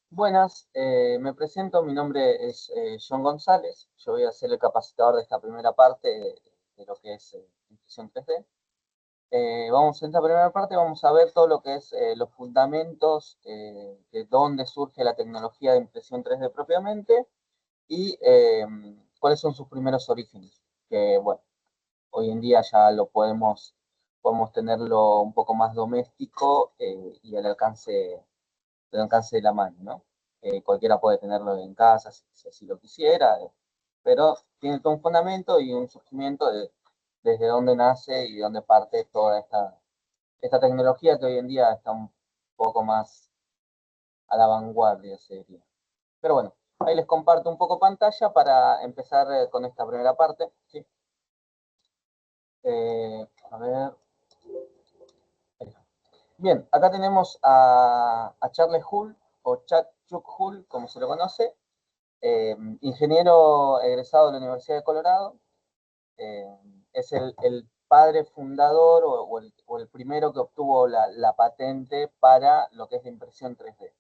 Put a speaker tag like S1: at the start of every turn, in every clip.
S1: Buenas, me presento, mi nombre es John González, yo voy a ser el capacitador de esta primera parte de lo que es impresión 3D. En esta primera parte vamos a ver todo lo que es los fundamentos de dónde surge la tecnología de impresión 3D propiamente y cuáles son sus primeros orígenes, que bueno, hoy en día ya podemos tenerlo un poco más doméstico y al alcance de la mano, ¿no? Cualquiera puede tenerlo en casa si así lo quisiera, pero tiene todo un fundamento y un surgimiento desde dónde nace y de dónde parte toda esta tecnología que hoy en día está un poco más a la vanguardia, sería. Pero bueno, ahí les comparto un poco pantalla para empezar con esta primera parte. ¿Sí? A ver. Bien, acá tenemos a Charles Hull, o Chuck Hull, como se lo conoce, ingeniero egresado de la Universidad de Colorado. eh, es el padre fundador o el primero que obtuvo la patente para lo que es la impresión 3D.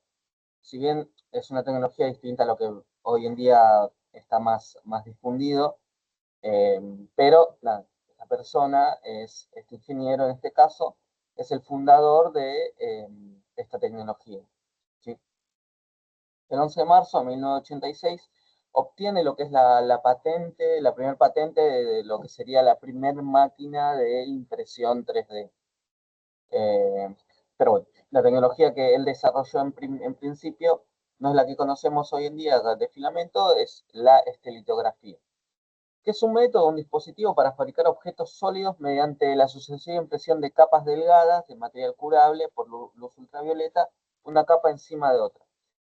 S1: Si bien es una tecnología distinta a lo que hoy en día está más difundido, eh, pero la persona este ingeniero en este caso, es el fundador de esta tecnología. ¿Sí? El 11 de marzo de 1986 obtiene lo que es la patente, la primera patente de lo que sería la primera máquina de impresión 3D. Eh, pero bueno, la tecnología que él desarrolló en principio no es la que conocemos hoy en día de filamento, es la estelitografía, que es un método, un dispositivo para fabricar objetos sólidos mediante la sucesiva impresión de capas delgadas de material curable por luz ultravioleta, una capa encima de otra.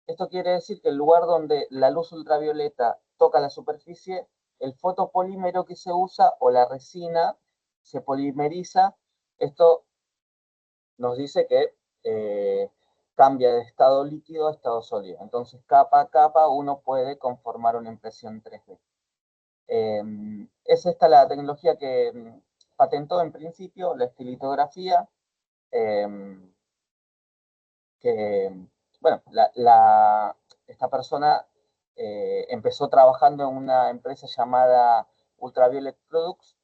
S1: Esto quiere decir que el lugar donde la luz ultravioleta toca la superficie, el fotopolímero que se usa o la resina se polimeriza. Esto nos dice que cambia de estado líquido a estado sólido. Entonces, capa a capa, uno puede conformar una impresión 3D. Es esta la tecnología que patentó en principio la estilitografía, eh, que, bueno, esta persona empezó trabajando en una empresa llamada Ultraviolet Products,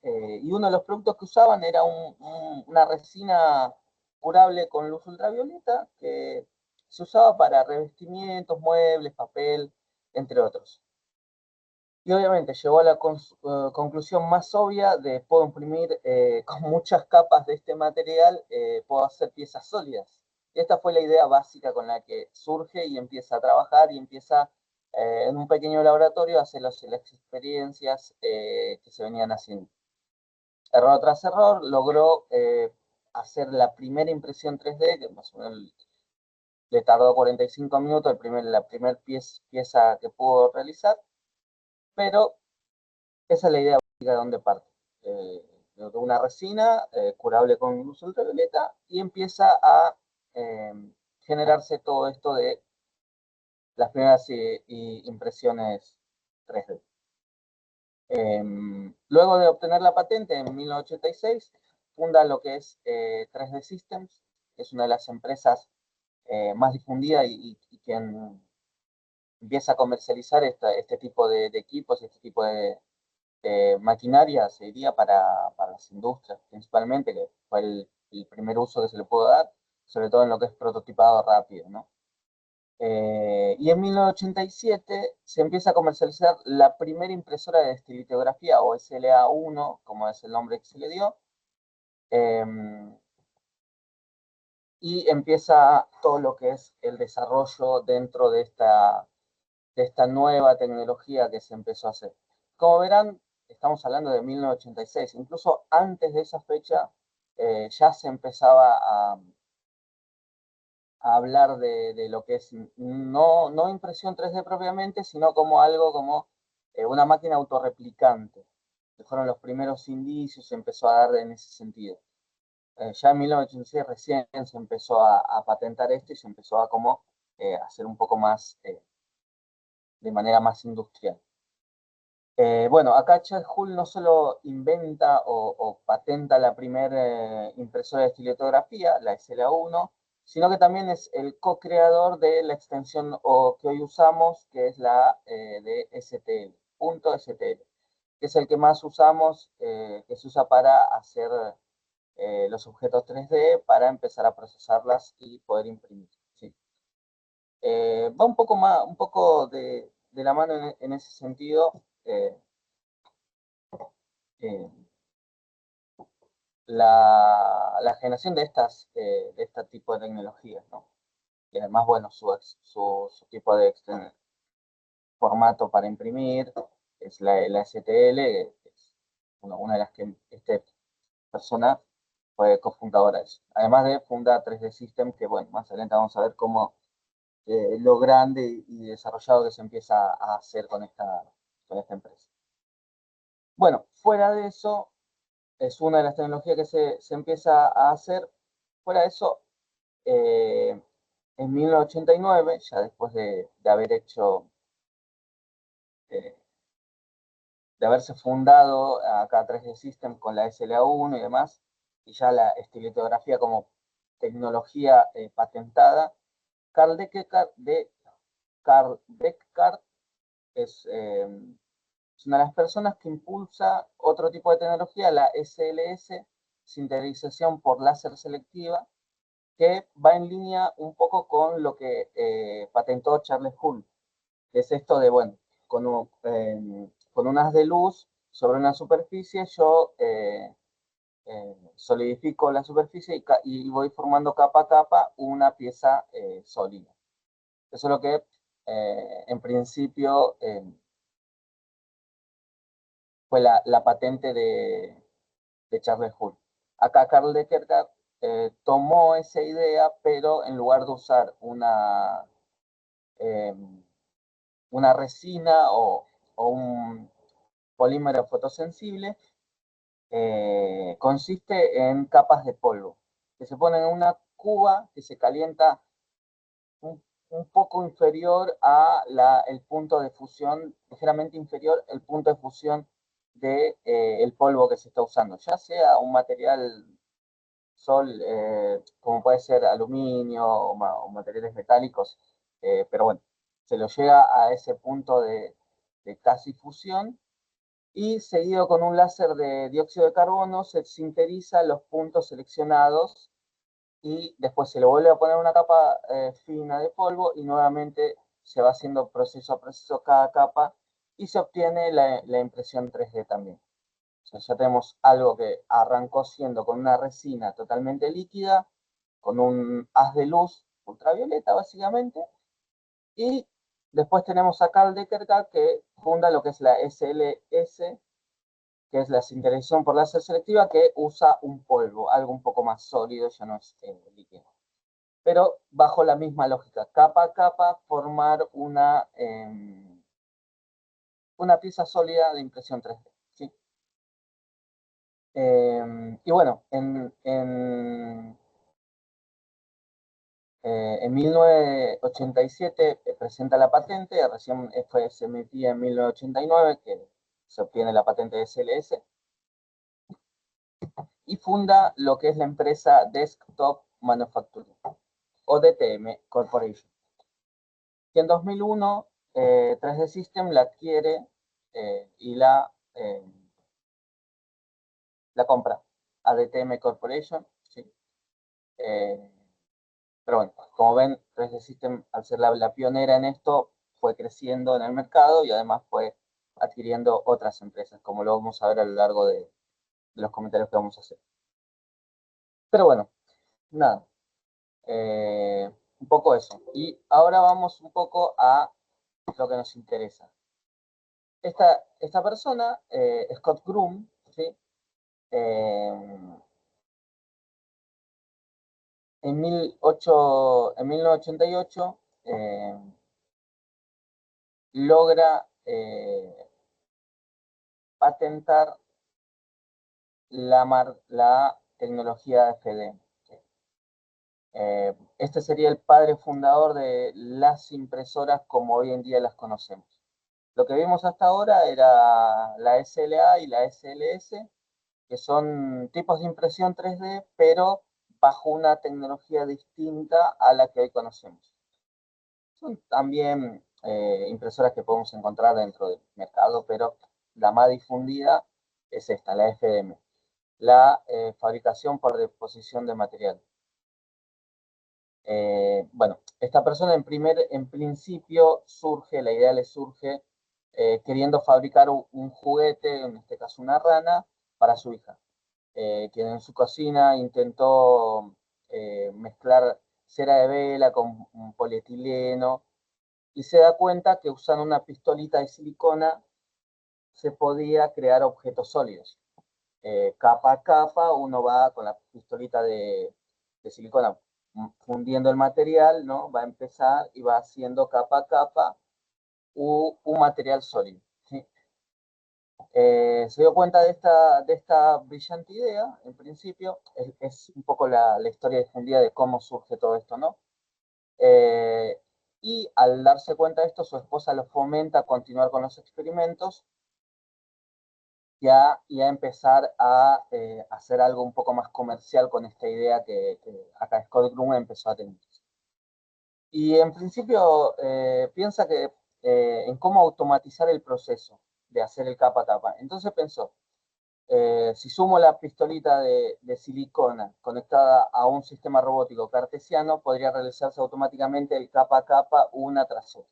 S1: y uno de los productos que usaban era una resina curable con luz ultravioleta que se usaba para revestimientos, muebles, papel, entre otros. Y obviamente llegó a la conclusión más obvia de puedo imprimir con muchas capas de este material, puedo hacer piezas sólidas. Esta fue la idea básica con la que surge y empieza a trabajar y empieza en un pequeño laboratorio a hacer las experiencias que se venían haciendo. Error tras error, logró hacer la primera impresión 3D, que más o menos le tardó 45 minutos la primera pieza que pudo realizar, pero esa es la idea básica de dónde parte. De una resina curable con luz ultravioleta y empieza a eh, generarse todo esto de las primeras impresiones 3D. Luego de obtener la patente en 1986, funda lo que es 3D Systems, que es una de las empresas más difundidas y quien empieza a comercializar este tipo de equipos, este tipo de maquinaria, se diría, para las industrias principalmente, que fue el primer uso que se le pudo dar, sobre todo en lo que es prototipado rápido, ¿no? Y en 1987 se empieza a comercializar la primera impresora de estilitografía, o SLA-1, como es el nombre que se le dio, eh, y empieza todo lo que es el desarrollo dentro de esta nueva tecnología que se empezó a hacer. Como verán, estamos hablando de 1986, incluso antes de esa fecha ya se empezaba a hablar de lo que es no impresión 3D propiamente, sino como algo como una máquina autorreplicante, que fueron los primeros indicios, se empezó a dar en ese sentido. Ya en 1986 recién se empezó a patentar esto y se empezó a como hacer un poco más, de manera más industrial. Bueno, acá Chad Hull no solo inventa o patenta la primera impresora de estilotografía, la SLA-1, sino que también es el co-creador de la extensión que hoy usamos, que es la de STL, .stl, que es el que más usamos, que se usa para hacer los objetos 3D, para empezar a procesarlas y poder imprimir. ¿Sí? Va un poco más, un poco de la mano en ese sentido. Eh, la generación de este tipo de tecnologías, ¿no? Y además, bueno, su tipo de formato para imprimir es la STL, que es una de las que esta persona fue cofundadora de eso. Además de fundar 3D System, que bueno, más adelante vamos a ver cómo lo grande y desarrollado que se empieza a hacer con esta empresa. Bueno, fuera de eso, es una de las tecnologías que se empieza a hacer. Fuera de eso, eh, en 1989, ya después de haber hecho, eh, de haberse fundado acá 3D System con la SLA1 y demás, y ya la estilitografía como tecnología patentada, Karl Deckard es una de las personas que impulsa otro tipo de tecnología, la SLS, sintetización por láser selectiva, que va en línea un poco con lo que patentó Charles Hull, que es esto de, bueno, con un haz de luz sobre una superficie, yo solidifico la superficie y voy formando capa a capa una pieza sólida. Eso es lo que en principio fue la patente de Charles Hull. Acá Karl Deckard tomó esa idea, pero en lugar de usar eh, una resina o un polímero fotosensible, consiste en capas de polvo que se ponen en una cuba que se calienta un poco inferior a el punto de fusión, ligeramente inferior el punto de fusión de el polvo que se está usando, ya sea un material como puede ser aluminio o materiales metálicos, pero bueno, se lo llega a ese punto de casi fusión y seguido con un láser de dióxido de carbono se sintetiza los puntos seleccionados y después se le vuelve a poner una capa fina de polvo y nuevamente se va haciendo proceso a proceso cada capa y se obtiene la impresión 3D también. O sea, ya tenemos algo que arrancó siendo con una resina totalmente líquida, con un haz de luz ultravioleta básicamente, y después tenemos a Karl Deckard que funda lo que es la SLS, que es la sintetización por láser selectiva, que usa un polvo, algo un poco más sólido, ya no es líquido. Pero bajo la misma lógica, capa a capa, formar una pieza sólida de impresión 3D. ¿Sí? Y bueno, en 1987 presenta la patente, recién se emitía en 1989, que se obtiene la patente de SLS, y funda lo que es la empresa Desktop Manufacturing, o DTM Corporation, que en 2001 3D System la adquiere y la compra a DTM Corporation. ¿Sí? Eh, pero bueno, como ven, 3D System, al ser la pionera en esto, fue creciendo en el mercado y además fue adquiriendo otras empresas, como lo vamos a ver a lo largo de los comentarios que vamos a hacer. Pero bueno, nada, un poco eso. Y ahora vamos un poco a lo que nos interesa. Esta persona, Scott Groom, ¿sí? Eh, en 1988 logra patentar la tecnología FD. Este sería el padre fundador de las impresoras como hoy en día las conocemos. Lo que vimos hasta ahora era la SLA y la SLS, que son tipos de impresión 3D, pero bajo una tecnología distinta a la que hoy conocemos. Son también impresoras que podemos encontrar dentro del mercado, pero la más difundida es esta, la FDM, la fabricación por deposición de material. Bueno, esta persona en principio surge, la idea le surge queriendo fabricar un juguete, en este caso una rana, para su hija, quien en su cocina intentó mezclar cera de vela con un polietileno y se da cuenta que usando una pistolita de silicona se podía crear objetos sólidos. Capa a capa, uno va con la pistolita de silicona fundiendo el material, ¿no? Va a empezar y va haciendo capa a capa un material sólido. ¿Sí? Se dio cuenta de esta brillante idea, en principio, es un poco la historia difundida de cómo surge todo esto, ¿no? Y al darse cuenta de esto, su esposa lo fomenta a continuar con los experimentos y a empezar a hacer algo un poco más comercial con esta idea que acá Scott Grun empezó a tener. Y en principio piensa que en cómo automatizar el proceso de hacer el capa a capa. Entonces pensó, si sumo la pistolita de silicona conectada a un sistema robótico cartesiano, podría realizarse automáticamente el capa a capa una tras otra.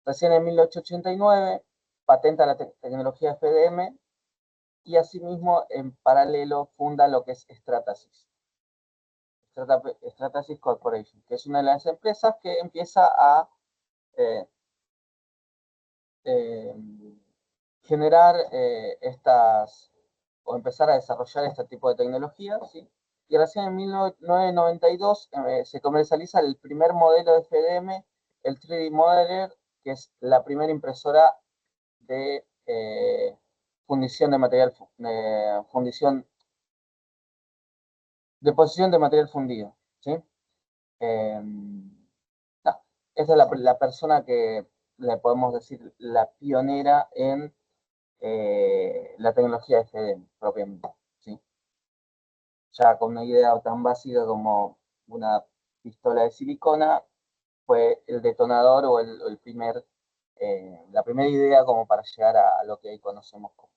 S1: Recién en 1889 patenta la tecnología FDM y asimismo en paralelo funda lo que es Stratasys. Stratasys Corporation, que es una de las empresas que empieza a eh, eh, generar o empezar a desarrollar este tipo de tecnología, ¿sí? Y recién en 1992 se comercializa el primer modelo de FDM, el 3D Modeler, que es la primera impresora de fundición de material, fundición, deposición de material fundido, ¿sí? Eh, no, esta es la persona que le podemos decir la pionera en la tecnología de FDM propiamente, ¿sí? Ya con una idea tan básica como una pistola de silicona, fue el detonador o el primer, la primera idea como para llegar a lo que hoy conocemos como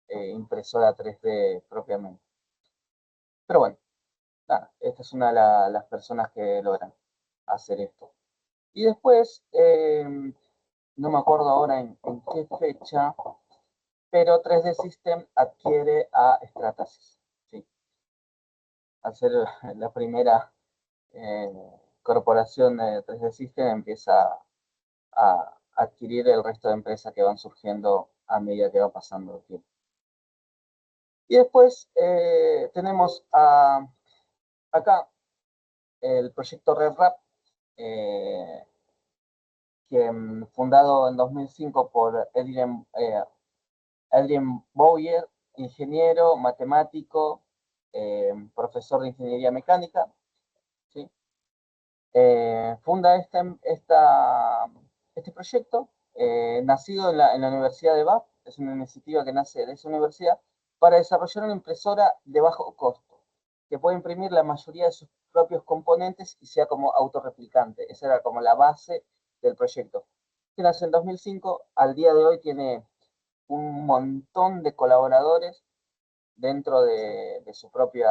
S1: impresora 3D propiamente. Pero bueno, nada, esta es una de las personas que logran hacer esto. Y después, no me acuerdo ahora en qué fecha, pero 3D System adquiere a Stratasys, ¿sí? Al ser la primera eh, corporación de 3D System, empieza a adquirir el resto de empresas que van surgiendo a medida que va pasando el tiempo. Y después tenemos acá el proyecto RedRap, eh, que fundado en 2005 por Adrien Bouyer, ingeniero, matemático, profesor de ingeniería mecánica, ¿sí? Funda este proyecto, nacido en la Universidad de Bath, es una iniciativa que nace de esa universidad, para desarrollar una impresora de bajo costo, que puede imprimir la mayoría de sus propios componentes y sea como autorreplicante. Esa era como la base del proyecto. Que nace en 2005, al día de hoy tiene un montón de colaboradores dentro de su propia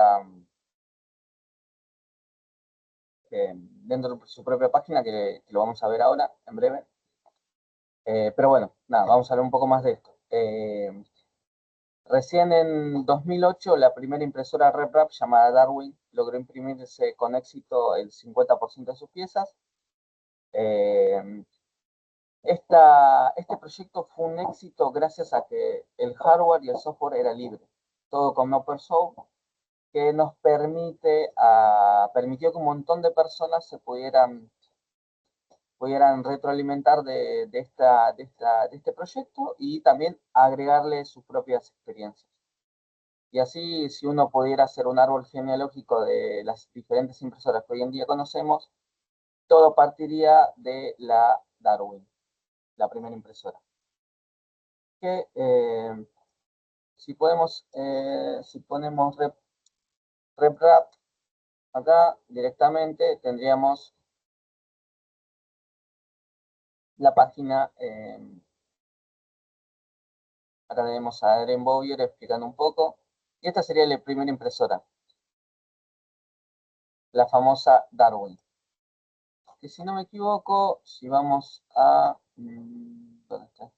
S1: dentro de su propia página, que lo vamos a ver ahora, en breve. Pero bueno, nada, vamos a hablar un poco más de esto. Recién en 2008, la primera impresora RepRap llamada Darwin logró imprimirse con éxito el 50% de sus piezas. Eh, este proyecto fue un éxito gracias a que el hardware y el software era libre, todo con open source, que nos permitió que un montón de personas se pudieran retroalimentar de este proyecto y también agregarle sus propias experiencias. Y así, si uno pudiera hacer un árbol genealógico de las diferentes impresoras que hoy en día conocemos, todo partiría de la Darwin, la primera impresora. Que si ponemos RepRap, acá directamente tendríamos la página, acá tenemos a Adrien Bowyer explicando un poco, y esta sería la primera impresora, la famosa Darwin. Que si no me equivoco, si vamos a... ¿dónde está?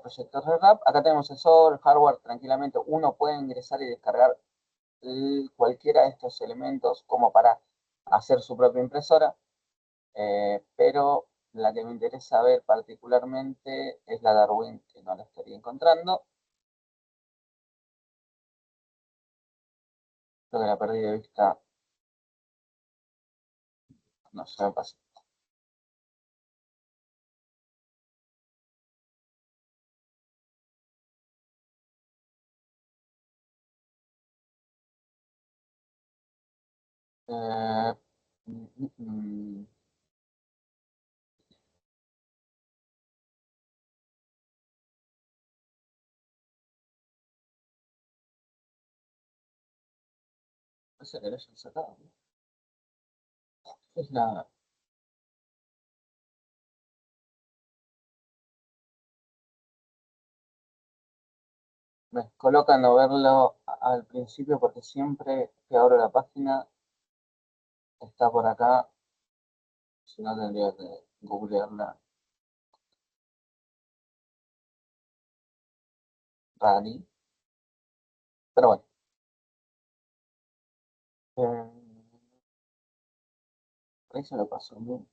S1: Proyecto RepRap, acá tenemos el software, el hardware, tranquilamente uno puede ingresar y descargar cualquiera de estos elementos como para hacer su propia impresora, pero la que me interesa ver particularmente es la Darwin, que no la estaría encontrando. Creo que la perdí de vista. No, se me pasó. Eh, mm, mm, mm. Parece que la hayan sacado. Es la, me coloca no verlo al principio porque siempre que abro la página está por acá, si no tendría que googlearla. Rally. Pero bueno. Por ahí se lo paso bien.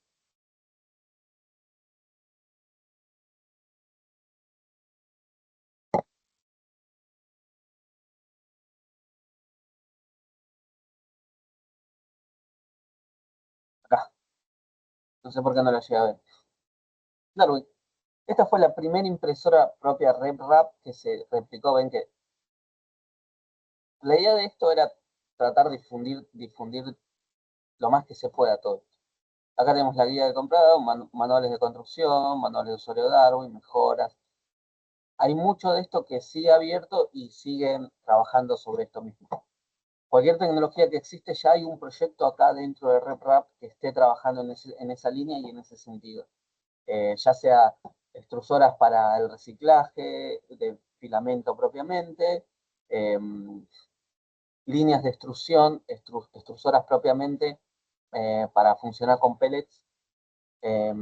S1: Acá. No sé por qué no lo llegué a ver. Darwin. Esta fue la primera impresora propia RepRap que se replicó. Ven que la idea de esto era tratar de difundir lo más que se pueda todo. Acá tenemos la guía del comprador, manuales de construcción, manuales de usuario Darwin, mejoras. Hay mucho de esto que sigue abierto y siguen trabajando sobre esto mismo. Cualquier tecnología que existe, ya hay un proyecto acá dentro de RepRap que esté trabajando en esa línea y en ese sentido. Ya sea extrusoras para el reciclaje de filamento propiamente, eh, líneas de extrusión, extrusoras propiamente para funcionar con pellets, eh,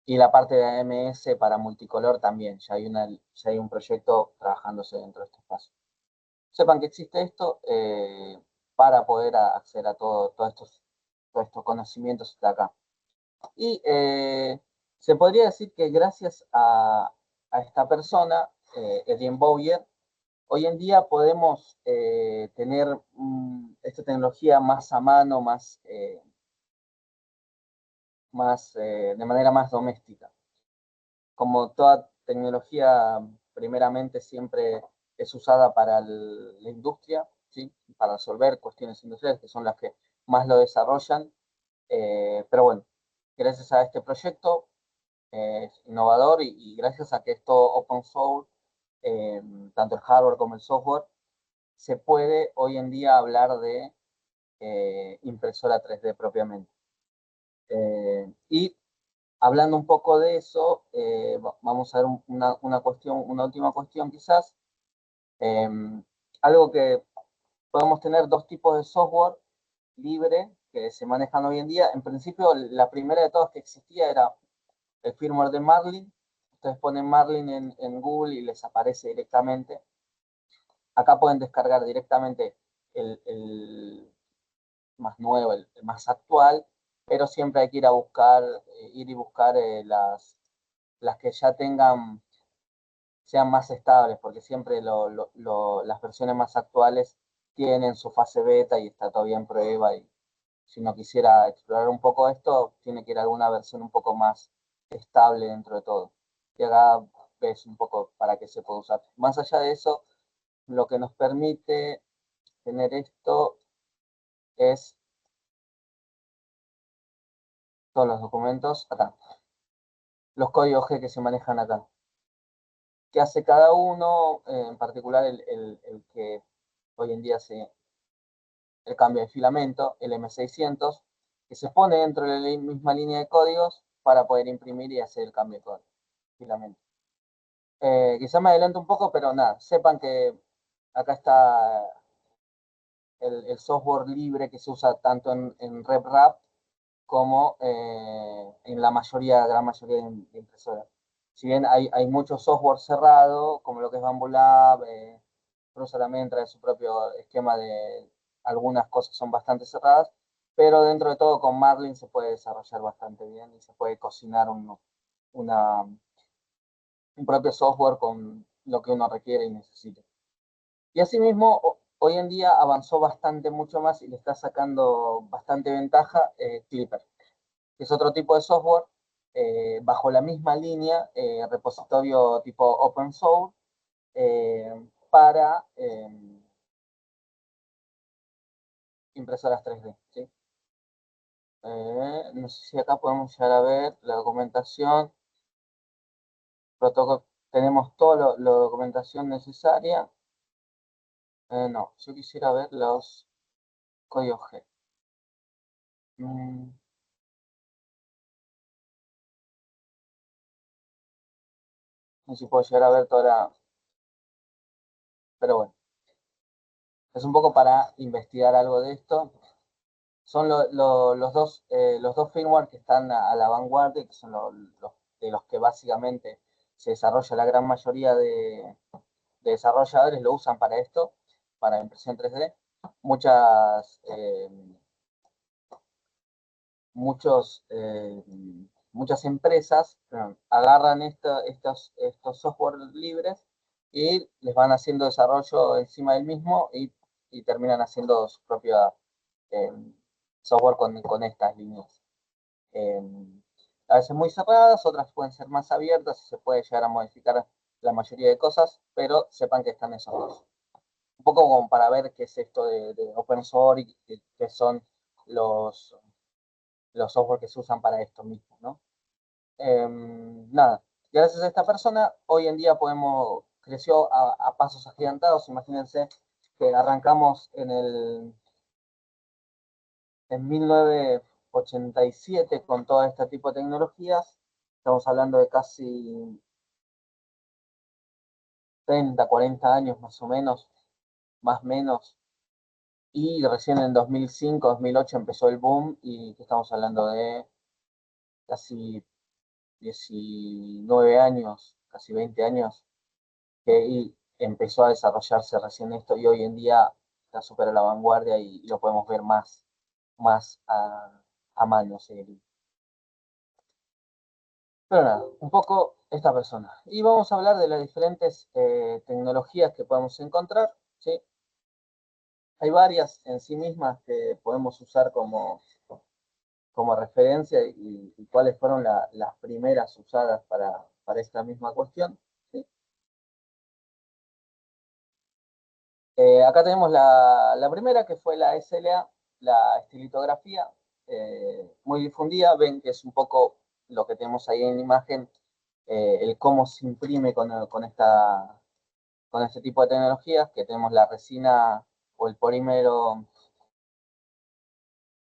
S1: y la parte de AMS para multicolor también, ya hay un proyecto trabajándose dentro de este espacio. Sepan que existe esto para poder acceder a todos estos conocimientos de acá. Y se podría decir que gracias a esta persona, Adrien Bowyer, hoy en día podemos tener esta tecnología más a mano, de manera más doméstica. Como toda tecnología, primeramente siempre es usada para la industria, ¿sí? Para resolver cuestiones industriales, que son las que más lo desarrollan. Pero bueno, gracias a este proyecto innovador y gracias a que esto open source, tanto el hardware como el software, se puede hoy en día hablar de impresora 3D propiamente. Y hablando un poco de eso, vamos a ver una última cuestión quizás. Eh, Algo que podemos tener dos tipos de software libre que se manejan hoy en día. En principio, la primera de todas que existía era el firmware de Marlin. Ustedes ponen Marlin en Google y les aparece directamente. Acá pueden descargar directamente el más nuevo, el más actual, pero siempre hay que ir a buscar, ir y buscar las que ya sean más estables, porque siempre las versiones más actuales tienen su fase beta y está todavía en prueba. Y si uno quisiera explorar un poco esto, tiene que ir a alguna versión un poco más estable dentro de todo. Y acá ves un poco para qué se puede usar. Más allá de eso, lo que nos permite tener esto es todos los documentos acá, los códigos G que se manejan acá. ¿Qué hace cada uno? En particular el que hoy en día el cambio de filamento, el M600, que se pone dentro de la misma línea de códigos para poder imprimir y hacer el cambio de filamento. Quizá me adelanto un poco, pero nada, sepan que acá está el software libre que se usa tanto en RepRap como en la mayoría, gran mayoría de impresoras. Si bien hay mucho software cerrado, como lo que es Bambu Lab, Prusa también trae su propio esquema de algunas cosas son bastante cerradas, pero dentro de todo con Marlin se puede desarrollar bastante bien y se puede cocinar una, un propio software con lo que uno requiere y necesite. Y asimismo, hoy en día avanzó bastante, mucho más y le está sacando bastante ventaja Clipper, que es otro tipo de software bajo la misma línea, repositorio tipo open source, para impresoras 3D. ¿Sí? No sé si acá podemos llegar a ver la documentación, protocolo, tenemos toda la documentación necesaria. No, yo quisiera ver los códigos G. Mm, no sé si puedo llegar a ver toda la... Pero bueno, es un poco para investigar algo de esto. Son los dos firmware que están a la vanguardia, que son de los que básicamente se desarrolla la gran mayoría de desarrolladores, lo usan para esto, para impresión 3D. Muchas, muchos, muchas empresas agarran estos software libres y les van haciendo desarrollo encima del mismo y terminan haciendo su propia eh, software con estas líneas. Eh, a veces muy cerradas, otras pueden ser más abiertas y se puede llegar a modificar la mayoría de cosas, pero sepan que están esos dos. Un poco como para ver qué es esto de open source y qué son los, los software que se usan para esto mismo, ¿no? Nada, gracias a esta persona, hoy en día creció a pasos agigantados. Imagínense que arrancamos en 1987 con todo este tipo de tecnologías. Estamos hablando de casi 30, 40 años más o menos, más o menos. Y recién en 2005, 2008 empezó el boom y estamos hablando de casi 19 años, casi 20 años, que empezó a desarrollarse recién esto y hoy en día está súper a la vanguardia y lo podemos ver más a mano. ¿Sí? Pero nada, un poco esta persona. Y vamos a hablar de las diferentes tecnologías que podemos encontrar. ¿Sí? Hay varias en sí mismas que podemos usar como referencia y cuáles fueron las primeras usadas para esta misma cuestión. ¿Sí? Acá tenemos la primera, que fue la SLA, la estilitografía, muy difundida. Ven que es un poco lo que tenemos ahí en la imagen, el cómo se imprime con este tipo de tecnologías, que tenemos la resina o el polímero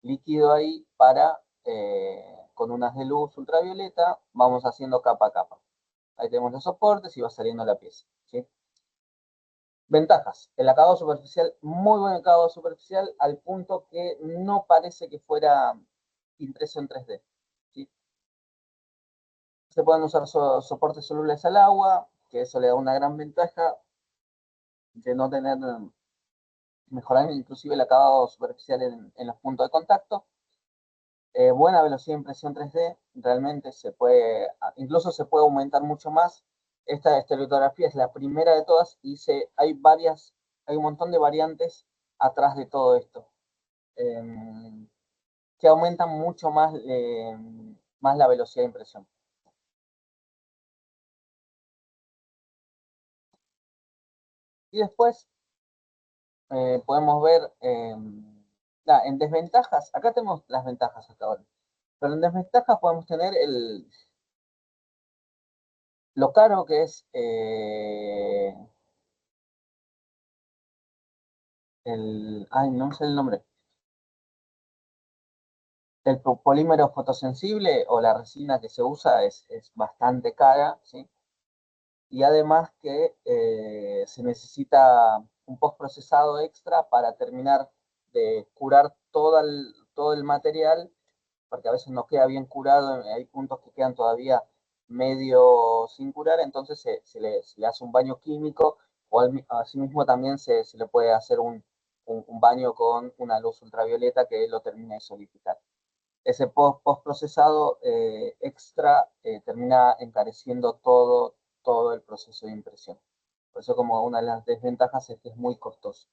S1: líquido ahí con unas de luz ultravioleta, vamos haciendo capa a capa. Ahí tenemos los soportes y va saliendo la pieza. ¿Sí? Ventajas. El acabado superficial, muy buen acabado superficial, al punto que no parece que fuera impreso en 3D. ¿Sí? Se pueden usar soportes solubles al agua, que eso le da una gran ventaja de no tener, mejorar inclusive el acabado superficial en los puntos de contacto. Buena velocidad de impresión 3D, realmente incluso se puede aumentar mucho más. Esta estereotografía es la primera de todas y hay un montón de variantes atrás de todo esto, eh, que aumentan mucho más la velocidad de impresión. Y después podemos ver, en desventajas, acá tenemos las ventajas hasta ahora, pero en desventajas podemos tener lo caro que es Ay, no sé el nombre. El polímero fotosensible o la resina que se usa es bastante cara, ¿sí? Y además que se necesita un postprocesado extra para terminar de curar todo el material, porque a veces no queda bien curado, hay puntos que quedan todavía medio sin curar, entonces se le hace un baño químico o asimismo también se le puede hacer un baño con una luz ultravioleta que lo termina de solidificar. Ese postprocesado extra termina encareciendo todo el proceso de impresión. Por eso como una de las desventajas es que es muy costoso.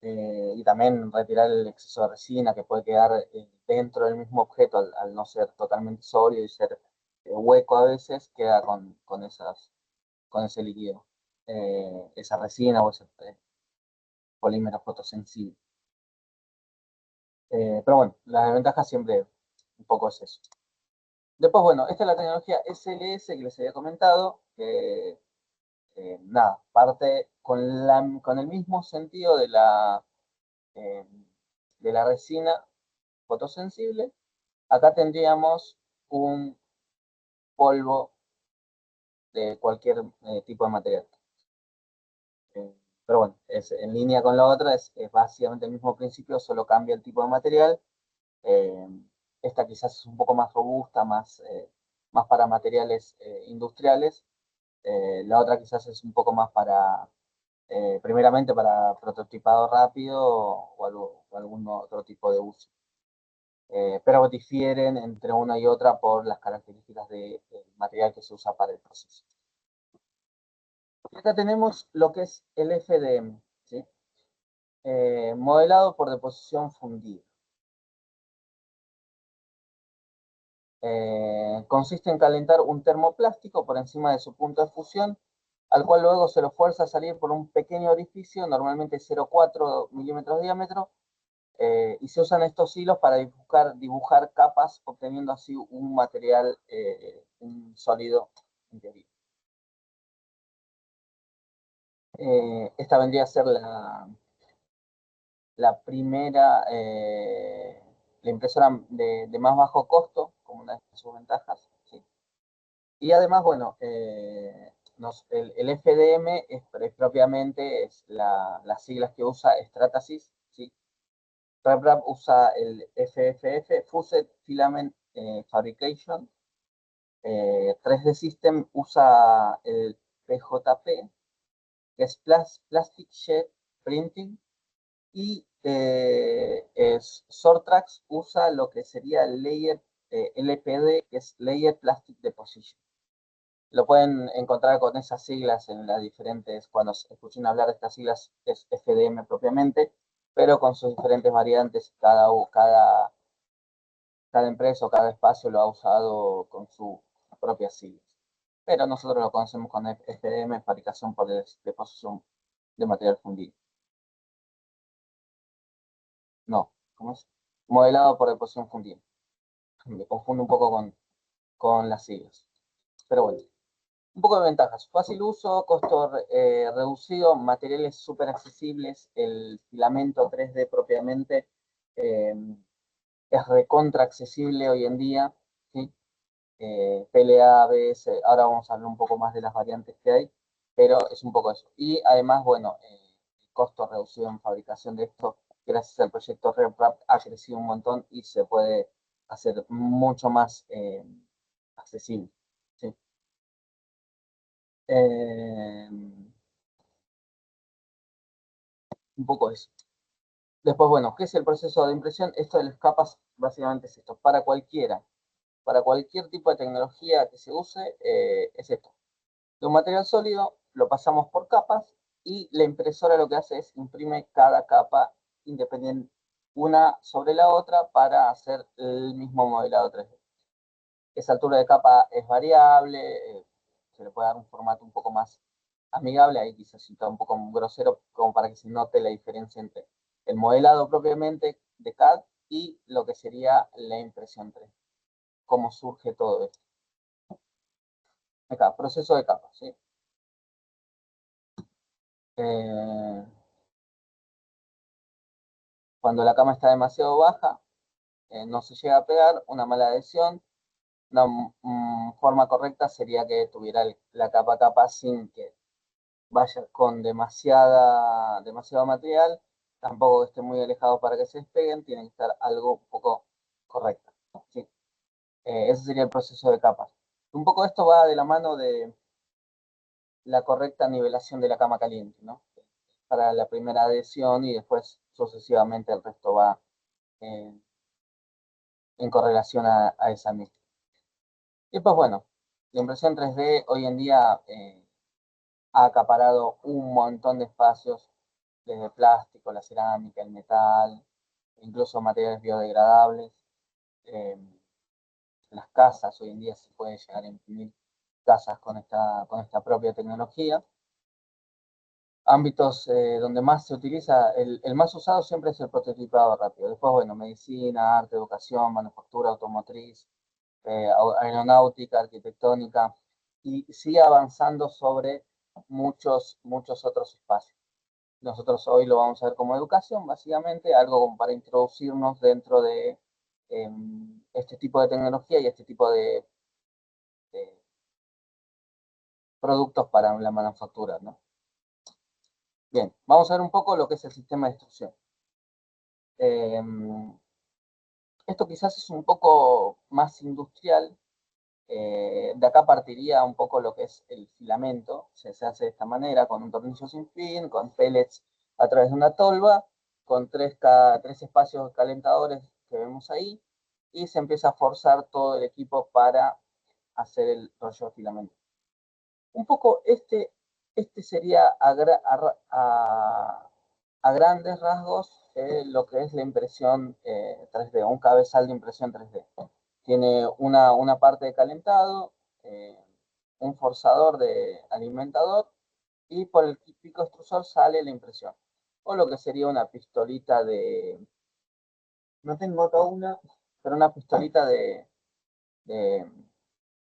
S1: Y también retirar el exceso de resina que puede quedar dentro del mismo objeto al no ser totalmente sólido y ser hueco a veces, queda con ese líquido, esa resina o ese polímero fotosensible. Pero bueno, las desventajas siempre un poco es eso. Después, bueno, esta es la tecnología SLS que les había comentado, que nada, parte con el mismo sentido eh, de la resina fotosensible. Acá tendríamos un polvo de cualquier tipo de material. Pero bueno, en línea con la otra es básicamente el mismo principio, solo cambia el tipo de material. Eh, Esta quizás es un poco más robusta, más para materiales industriales. La otra quizás es un poco más primeramente para prototipado rápido o algún otro tipo de uso. Pero difieren entre una y otra por las características del material que se usa para el proceso. Y acá tenemos lo que es el FDM, ¿sí? Modelado por deposición fundida. Consiste en calentar un termoplástico por encima de su punto de fusión, al cual luego se lo fuerza a salir por un pequeño orificio, normalmente 0,4 milímetros de diámetro, y se usan estos hilos para dibujar capas, obteniendo así un material, un sólido en teoría. Esta vendría a ser la primera, la impresora de más bajo costo, como una de sus ventajas, ¿sí? Y además, bueno, el FDM es propiamente las siglas que usa Stratasys, ¿sí? RepRap usa el FFF, Fused Filament Fabrication. 3D System usa el PJP, que es Plastic Jet Printing. Y Sortrax usa lo que sería el Layer LPD, que es Layer Plastic Deposition. Lo pueden encontrar con esas siglas en las diferentes, cuando escuchen hablar de estas siglas es FDM propiamente, pero con sus diferentes variantes, cada empresa o cada espacio lo ha usado con sus propias siglas. Pero nosotros lo conocemos con FDM, fabricación por deposición de material fundido. No, ¿cómo es? Modelado por deposición fundida. Me confundo un poco con las siglas. Pero bueno, un poco de ventajas. Fácil uso, costo reducido, materiales súper accesibles, el filamento 3D propiamente eh, es recontra accesible hoy en día, ¿sí? PLA, ABS, ahora vamos a hablar un poco más de las variantes que hay, pero es un poco eso. Y además, bueno, el costo reducido en fabricación de esto, gracias al proyecto RepRap, ha crecido un montón y se puede hacer mucho más accesible, ¿sí? Eh, un poco eso. Después, bueno, ¿qué es el proceso de impresión? Esto de las capas básicamente es esto. Para cualquier tipo de tecnología que se use, es esto. De un material sólido lo pasamos por capas y la impresora lo que hace es imprime cada capa independiente una sobre la otra para hacer el mismo modelado 3D. Esa altura de capa es variable, se le puede dar un formato un poco más amigable, ahí quizás está un poco grosero como para que se note la diferencia entre el modelado propiamente de CAD y lo que sería la impresión 3D. Cómo surge todo esto. Acá, proceso de capas, ¿sí? Eh, Cuando la cama está demasiado baja, no se llega a pegar, una mala adhesión. Una forma correcta sería que tuviera la capa a capa sin que vaya con demasiado material, tampoco que esté muy alejado para que se despeguen, tiene que estar algo un poco correcto. ¿Sí? Ese sería el proceso de capas. Un poco esto va de la mano de la correcta nivelación de la cama caliente, ¿no? Para la primera adhesión y después sucesivamente el resto va eh, en correlación a esa misma. Y pues bueno, la impresión 3D hoy en día ha acaparado un montón de espacios, desde plástico, la cerámica, el metal, incluso materiales biodegradables. Eh, las casas, hoy en día se puede llegar a imprimir casas con esta propia tecnología. Ámbitos donde más se utiliza, el más usado siempre es el prototipado rápido. Después, bueno, medicina, arte, educación, manufactura, automotriz, aeronáutica, arquitectónica, y sigue avanzando sobre muchos otros espacios. Nosotros hoy lo vamos a ver como educación, básicamente, algo como para introducirnos dentro de este tipo de tecnología y este tipo de productos para la manufactura, ¿no? Bien, vamos a ver un poco lo que es el sistema de instrucción. Esto quizás es un poco más industrial. De acá partiría un poco lo que es el filamento. Se hace de esta manera, con un tornillo sin fin, con pellets a través de una tolva, con tres espacios calentadores que vemos ahí, y se empieza a forzar todo el equipo para hacer el rollo de filamento. Un poco este sería a grandes rasgos lo que es la impresión 3D, un cabezal de impresión 3D. Tiene una parte de calentado, eh, un forzador de alimentador, y por el pico extrusor sale la impresión. O lo que sería una pistolita no tengo acá una, pero una pistolita de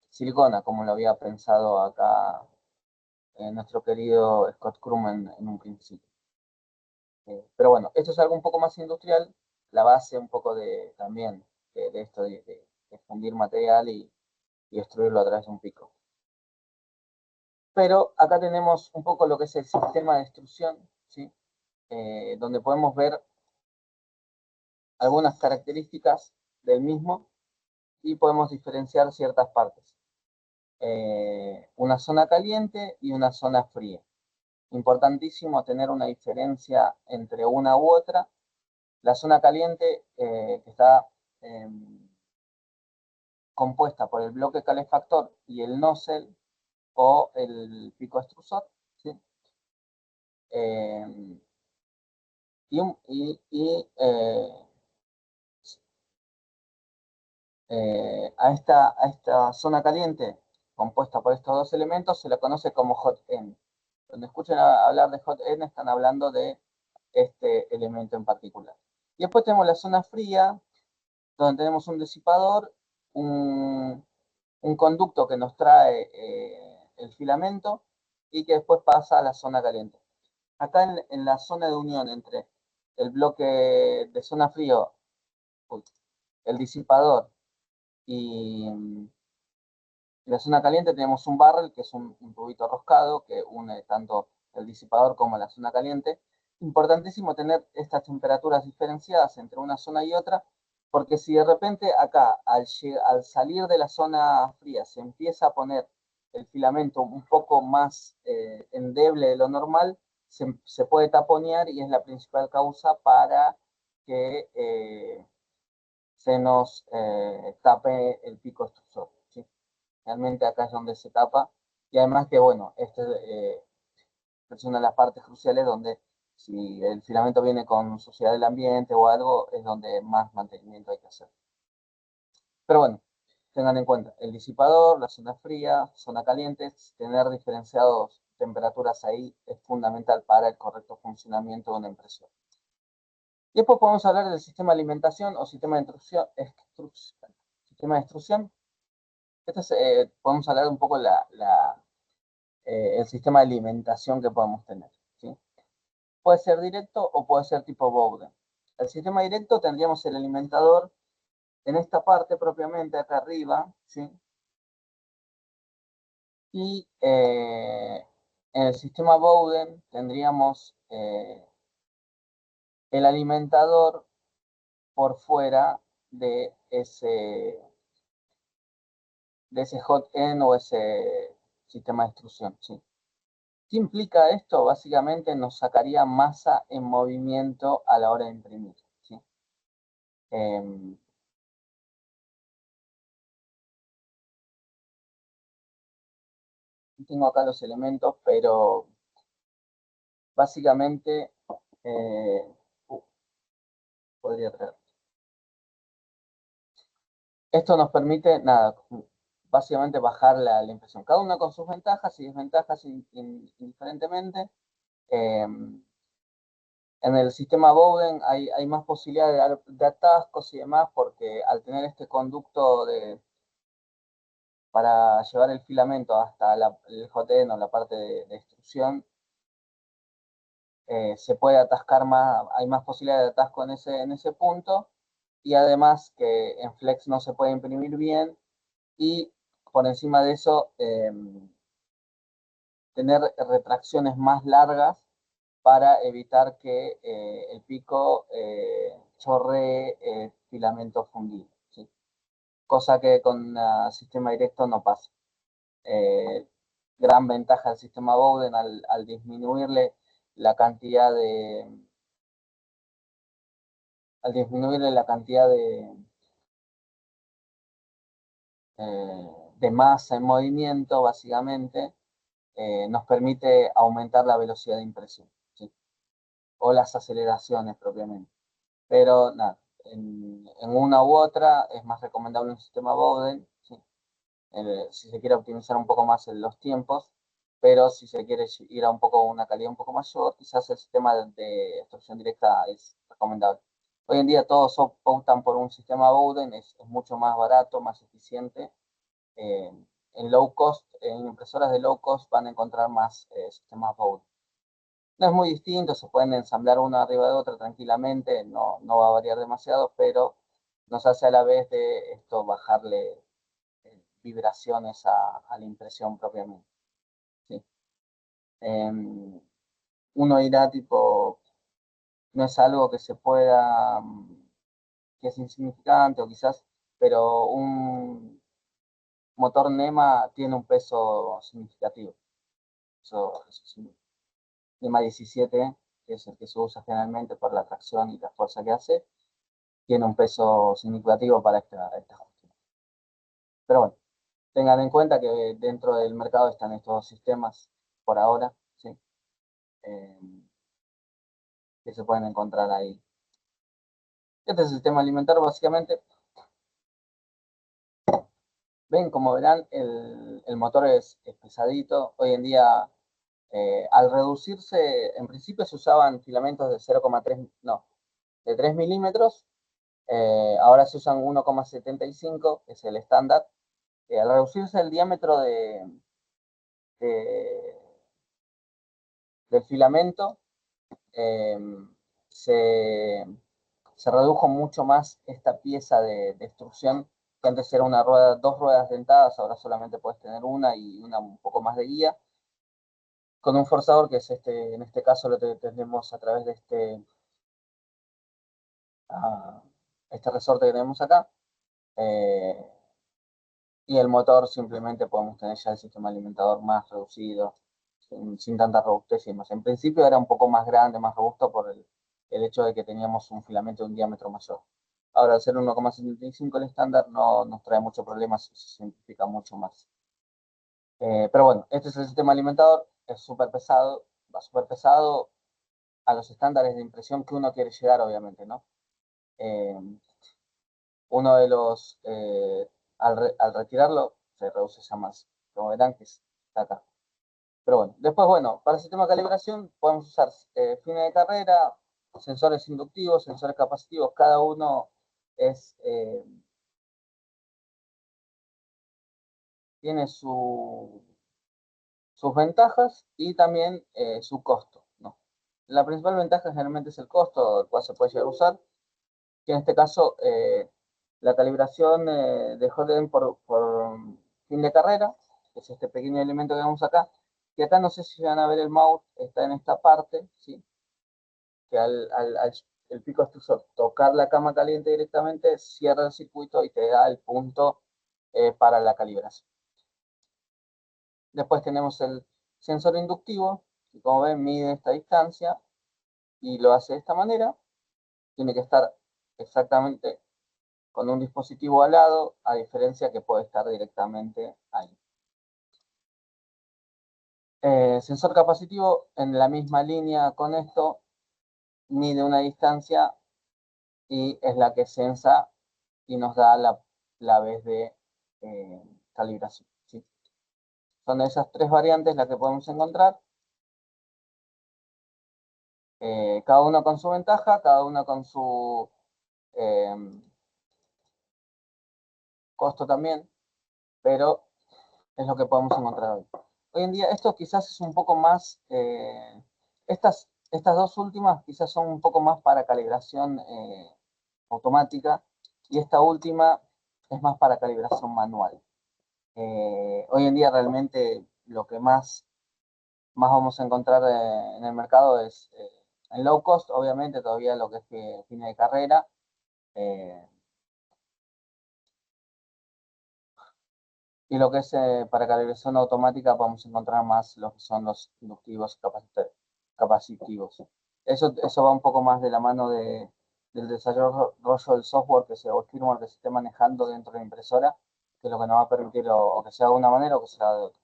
S1: silicona, como lo había pensado acá nuestro querido Scott Crumb en un principio. Pero bueno, esto es algo un poco más industrial, la base un poco también de esto de fundir material y destruirlo a través de un pico. Pero acá tenemos un poco lo que es el sistema de extrusión, ¿sí? Donde podemos ver algunas características del mismo y podemos diferenciar ciertas partes. Una zona caliente y una zona fría. Importantísimo tener una diferencia entre una u otra. La zona caliente, que está compuesta por el bloque calefactor y el nozzle o el pico extrusor, ¿sí? Eh, a esta zona caliente compuesta por estos dos elementos se la conoce como hot end. Cuando escuchen hablar de hot end están hablando de este elemento en particular. Y después tenemos la zona fría, donde tenemos un disipador, un conducto que nos trae el filamento y que después pasa a la zona caliente. Acá en la zona de unión entre el bloque de zona frío, el disipador y la zona caliente, tenemos un barrel, que es un tubito roscado que une tanto el disipador como la zona caliente. Importantísimo tener estas temperaturas diferenciadas entre una zona y otra, porque si de repente acá, al salir de la zona fría, se empieza a poner el filamento un poco más endeble de lo normal, se puede taponear y es la principal causa para que se nos tape el pico extrusor, ¿sí? Realmente acá es donde se tapa, y además que, bueno, es una de las partes cruciales donde si el filamento viene con suciedad del ambiente o algo, es donde más mantenimiento hay que hacer. Pero bueno, tengan en cuenta, el disipador, la zona fría, zona caliente, tener diferenciados temperaturas ahí es fundamental para el correcto funcionamiento de una impresora. Y después podemos hablar del sistema de alimentación o sistema de extrusión. Podemos hablar un poco el sistema de alimentación que podemos tener, ¿sí? Puede ser directo o puede ser tipo Bowden. el sistema directo tendríamos el alimentador en esta parte propiamente, acá arriba, ¿sí? Y en el sistema Bowden tendríamos el alimentador por fuera de ese hot end o ese sistema de instrucción, ¿sí? ¿Qué implica esto? Básicamente nos sacaría masa en movimiento a la hora de imprimir, ¿sí? Em, Tengo acá los elementos, pero básicamente eh, uh, podría traer. Esto nos permite, nada, básicamente bajar la impresión. Cada uno con sus ventajas y desventajas indiferentemente. Eh, en el sistema Bowden hay más posibilidades de atascos y demás, porque al tener este conducto para llevar el filamento hasta el JN o la parte de extrusión, se puede atascar más, hay más posibilidades de atasco en ese punto, y además que en Flex no se puede imprimir bien, y por encima de eso, tener retracciones más largas para evitar que el pico chorree filamento fundido, ¿sí? Cosa que con sistema directo no pasa. Eh, Gran ventaja del sistema Bowden al disminuirle la cantidad de masa en movimiento, básicamente, nos permite aumentar la velocidad de impresión, ¿sí? O las aceleraciones propiamente. Pero nada, en una u otra es más recomendable un sistema Bowden, ¿sí? Si se quiere optimizar un poco más en los tiempos, pero si se quiere ir a una calidad un poco mayor, quizás el sistema de extrusión directa es recomendable. Hoy en día todos optan por un sistema Bowden, es mucho más barato, más eficiente. Eh, en low cost, en impresoras de low cost van a encontrar más sistemas Bowden. No es muy distinto, se pueden ensamblar una arriba de otra tranquilamente, no va a variar demasiado, pero nos hace a la vez de esto bajarle vibraciones a la impresión propiamente, ¿sí? Uno dirá tipo, no es algo que se pueda, que es insignificante o quizás, pero un motor NEMA tiene un peso significativo. Eso sí. NEMA 17, que es el que se usa generalmente por la tracción y la fuerza que hace, tiene un peso significativo para esta cuestión. Pero bueno, tengan en cuenta que dentro del mercado están estos dos sistemas por ahora, ¿sí? Eh, que se pueden encontrar ahí. Este es el sistema alimentario, básicamente. Ven, como verán, el motor es pesadito. Hoy en día, al reducirse, en principio se usaban filamentos de 0,3, no, de 3 milímetros. Ahora se usan 1,75, que es el estándar. Al reducirse el diámetro de- del filamento, eh, se, se redujo mucho más esta pieza de extrusión, que antes era dos ruedas dentadas, ahora solamente puedes tener una y una un poco más de guía, con un forzador que es en este caso lo que tenemos a través de ah, este resorte que tenemos acá. eh, y el motor simplemente podemos tener ya el sistema alimentador más reducido, sin tanta robustez y demás. En principio era un poco más grande, más robusto por el hecho de que teníamos un filamento de un diámetro mayor. Ahora, al ser 1,75 el estándar, no nos trae muchos problemas y se simplifica mucho más. Pero bueno, este es el sistema alimentador, es súper pesado, va súper pesado a los estándares de impresión que uno quiere llegar, obviamente, ¿no? Eh, Uno de al retirarlo, se reduce ya más, como verán que está acá. Pero bueno, después, bueno, para el sistema de calibración podemos usar fines de carrera, sensores inductivos, sensores capacitivos, cada uno es, tiene sus ventajas y también su costo, ¿no? La principal ventaja generalmente es el costo, el cual se puede llegar a usar. que en este caso la calibración de Holden por fin de carrera, que es este pequeño elemento que vemos acá, que acá no sé si van a ver el mouse, está en esta parte, ¿sí? Que el pico extrusor tocar la cama caliente directamente, cierra el circuito y te da el punto para la calibración. Después tenemos el sensor inductivo, que como ven mide esta distancia y lo hace de esta manera. Tiene que estar exactamente con un dispositivo al lado, a diferencia que puede estar directamente ahí. Sensor capacitivo, en la misma línea con esto, mide una distancia y es la que sensa y nos da la vez de calibración, ¿sí? Son esas tres variantes las que podemos encontrar, cada uno con su ventaja, cada uno con su eh, costo también, pero es lo que podemos encontrar hoy. Hoy en día esto quizás es un poco más, estas dos últimas quizás son un poco más para calibración automática y esta última es más para calibración manual. Hoy en día realmente lo que más vamos a encontrar en el mercado es en low cost, obviamente todavía lo que es fin de carrera. eh, y lo que es para calibración automática vamos a encontrar más lo que son los inductivos capacitivos. Eso va un poco más de la mano del desarrollo del software o el firmware que se esté manejando dentro de la impresora, que es lo que nos va a permitir o que sea de una manera o que sea de otra.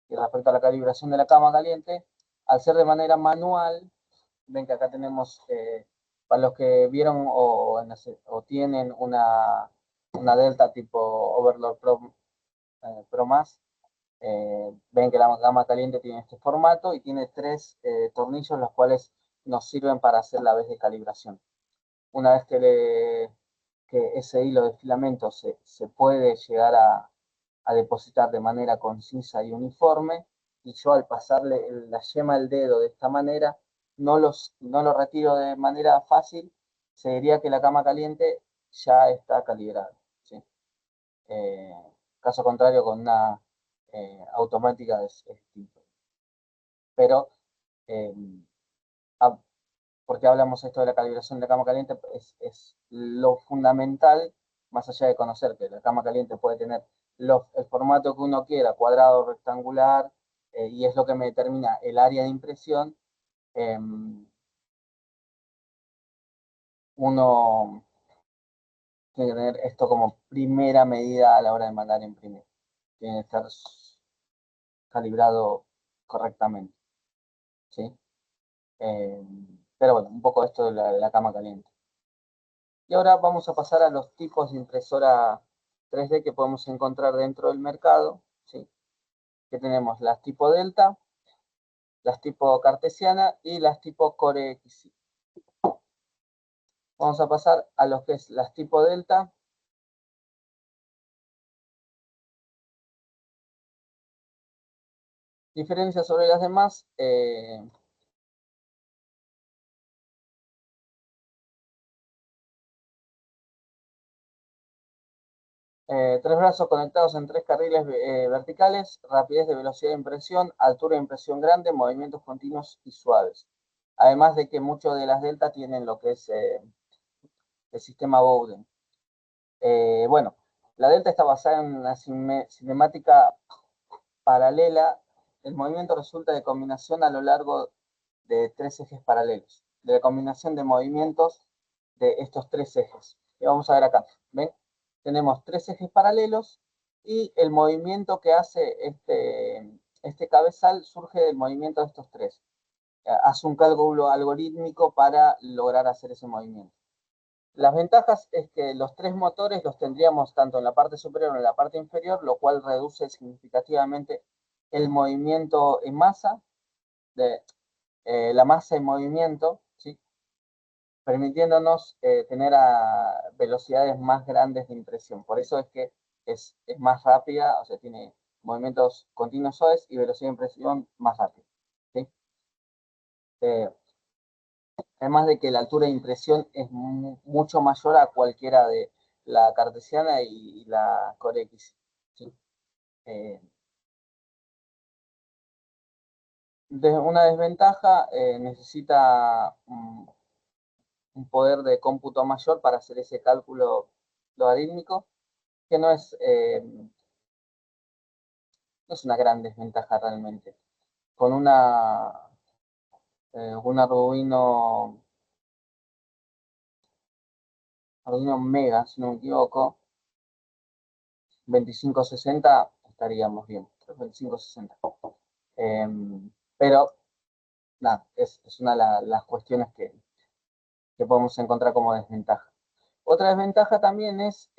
S1: Y respecto a la calibración de la cama caliente, al ser de manera manual, ven que acá tenemos, para los que vieron o tienen una Delta tipo Overlord Pro Más, ven que la gama caliente tiene este formato y tiene tres tornillos los cuales nos sirven para hacer la vez de calibración. Una vez que ese hilo de filamento se puede llegar a depositar de manera concisa y uniforme, y yo al pasarle la yema del dedo de esta manera, no lo retiro de manera fácil, se diría que la cama caliente ya está calibrada, ¿sí? Eh, Caso contrario, con una automática es distinto. Pero, eh, a- porque hablamos esto de la calibración de la cama caliente, es lo fundamental, más allá de conocer que la cama caliente puede tener el formato que uno quiera, cuadrado, rectangular, y es lo que me determina el área de impresión. eh, Uno tiene que tener esto como primera medida a la hora de mandar a imprimir. Tiene que estar calibrado correctamente, ¿sí? Eh, pero bueno, un poco esto de la cama caliente. Y ahora vamos a pasar a los tipos de impresora 3D que podemos encontrar dentro del mercado, ¿sí? Que tenemos las tipo Delta, las tipo Cartesiana y las tipo Core X. Vamos a pasar a lo que es las tipo Delta. Diferencias sobre las demás, tres brazos conectados en tres carriles verticales, rapidez de velocidad de impresión, altura de impresión grande, movimientos continuos y suaves. Además de que muchos de las Delta tienen lo que es el sistema Bowden. Bueno, la Delta está basada en una cinemática paralela. El movimiento resulta de combinación a lo largo de tres ejes paralelos, de la combinación de movimientos de estos tres ejes. Y vamos a ver acá, ¿ven? Tenemos tres ejes paralelos y el movimiento que hace este cabezal surge del movimiento de estos tres. Hace un cálculo algorítmico para lograr hacer ese movimiento. Las ventajas es que los tres motores los tendríamos tanto en la parte superior como en la parte inferior, lo cual reduce significativamente el movimiento en masa, de, la masa en movimiento, ¿sí? Permitiéndonos tener velocidades más grandes de impresión. Por eso es que es más rápida, o sea, tiene movimientos continuos y velocidad de impresión más rápida, ¿sí? Eh, Además de que la altura de impresión es mucho mayor a cualquiera de la cartesiana y la Core X. ¿Sí? Eh, una desventaja, necesita un poder de cómputo mayor para hacer ese cálculo logarítmico, que no es una gran desventaja realmente. Con un Arduino Mega, si no me equivoco, 2560 estaríamos bien. 2560. Pero, nada, es una de las cuestiones que podemos encontrar como desventaja. Otra desventaja también es,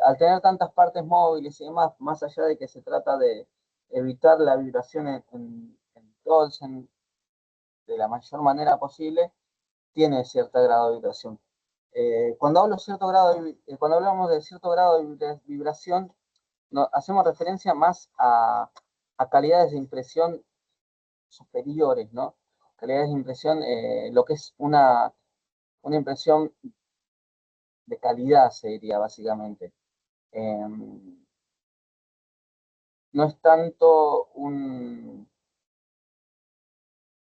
S1: al tener tantas partes móviles y demás, más allá de que se trata de evitar la vibración en todo de la mayor manera posible, tiene cierto grado de vibración. Cuando hablamos de cierto grado de vibración, hacemos referencia más a calidades de impresión superiores, ¿no? Calidades de impresión, lo que es una impresión de calidad, se diría básicamente. Eh, no es tanto un...